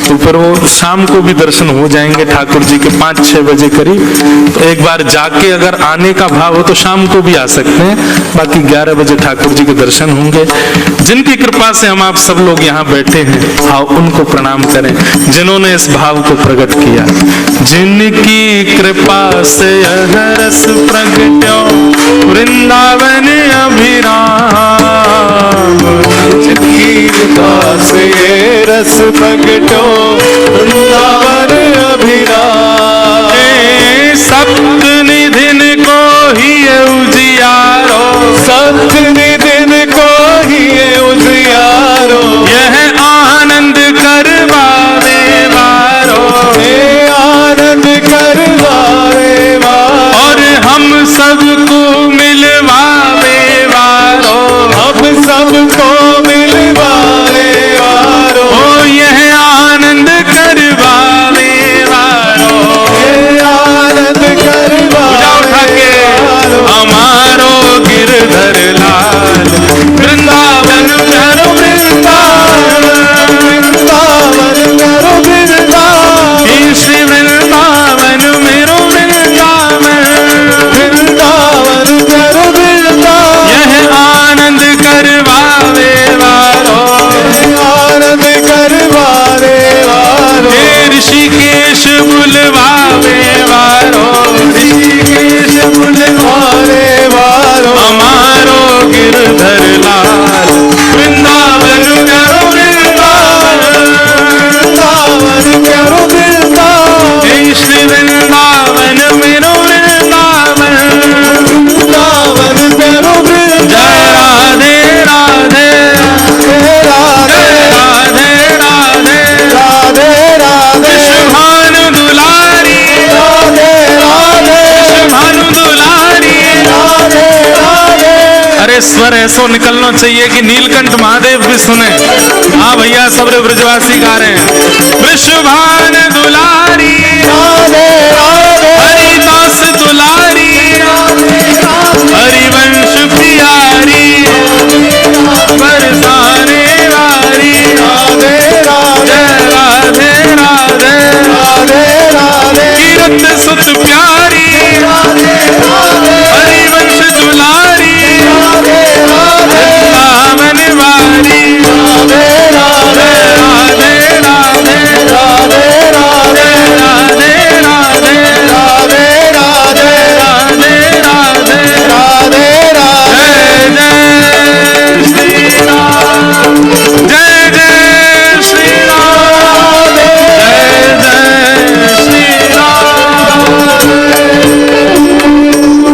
Speaker 1: तो फिर वो शाम को भी दर्शन हो जाएंगे ठाकुर जी के 5-6 बजे करीब। तो एक बार जाके अगर आने का भाव हो तो शाम को भी आ सकते हैं, बाकी 11 बजे ठाकुर जी के दर्शन होंगे। जिनकी कृपा से हम आप सब लोग यहाँ बैठे हैं, आओ उनको प्रणाम करें जिन्होंने इस भाव को प्रकट किया। जिनकी कृपा से यह रस प्रगट्यो वृंदावन अभिराम,
Speaker 2: जिनकी कृपा से ये रस प्रगटो वृंदावन अभिराम।
Speaker 1: सप्त निधिन को ही उजियारो,
Speaker 2: सप्त निधिन को ही उजियारो,
Speaker 1: यह आनंद करवावे वारो,
Speaker 2: ये आनंद करवावे वारो,
Speaker 1: और हम सबको मिलवावे वारो,
Speaker 2: अब सबको मिलवावे वारो,
Speaker 1: ओ यह आनंद करवावे वारो,
Speaker 2: ये आनंद करवावे वारो।
Speaker 1: हमारो गिरधर लाल वृंदावन करो
Speaker 2: वृंदावन करो वृंदावन,
Speaker 1: श्री वृंदावन मेरो वृंदावन,
Speaker 2: वृंदावन करो वृंदावन,
Speaker 1: यह आनंद करवावे वारो,
Speaker 2: आनंद करवावे वारो,
Speaker 1: हे ऋषिकेश बुलवावे वारो, ऋषिकेश बुलवावे
Speaker 2: वारो,
Speaker 1: हमारो गिरधर लाल वृंदावन करो वृंदावन,
Speaker 2: वृंदावन करो वृंदावन,
Speaker 1: हे श्री वृंदावन मेरो वृंदावन,
Speaker 2: वृंदावन करो वृंदावन।
Speaker 1: जय राधे राधे,
Speaker 2: राधे
Speaker 1: राधे राधे,
Speaker 2: राधे राधे
Speaker 1: भानु दुलारी,
Speaker 2: राधे राधे
Speaker 1: भानु दुलारी।
Speaker 2: राधे राधे।
Speaker 1: अरे स्वर ऐसो निकलना चाहिए कि नीलकंठ महादेव भी सुने। हाँ भैया सबरे ब्रजवासी गा रहे हैं। वृषभान दुलारी,
Speaker 2: राधे राधे
Speaker 1: हरिदास दुलारी, हरिवंश प्यारी, बरसाने वारी,
Speaker 2: राधे राधे
Speaker 1: राधे राधे,
Speaker 2: राधे राधे
Speaker 1: कीरत सुत प्यारी, हरिवंश दुलारी, वृंदावन वारी,
Speaker 2: राधे राधे
Speaker 1: राधे राधे,
Speaker 2: राधे राधे
Speaker 1: राधे राधे,
Speaker 2: राधे राधे
Speaker 1: राधे राधे,
Speaker 2: राधे राधे।
Speaker 1: जय जय श्री राम, जय जय श्री राम,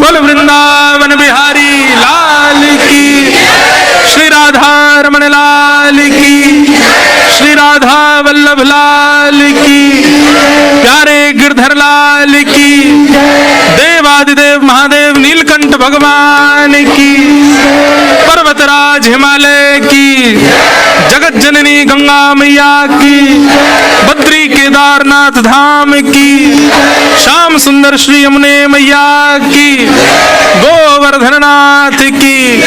Speaker 1: बोल वृंदावन बिहारी लाल की, श्री राधा रमण लाल की, श्री राधा वल्लभ लाल की, प्यारे गिरधर लाल की, देवादिदेव महादेव नीलकंठ भगवान की, पर्वतराज हिमालय की, जगत जननी गंगा मैया की, बद्री केदारनाथ धाम की, श्याम सुंदर श्री यमुने मैया की, गोवर्धननाथ की,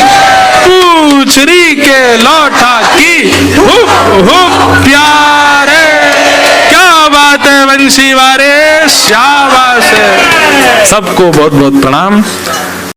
Speaker 1: पूछरी के लौटा की, प्यारे क्या बात है वंशी वारे, शाबाश है। सबको बहुत बहुत प्रणाम।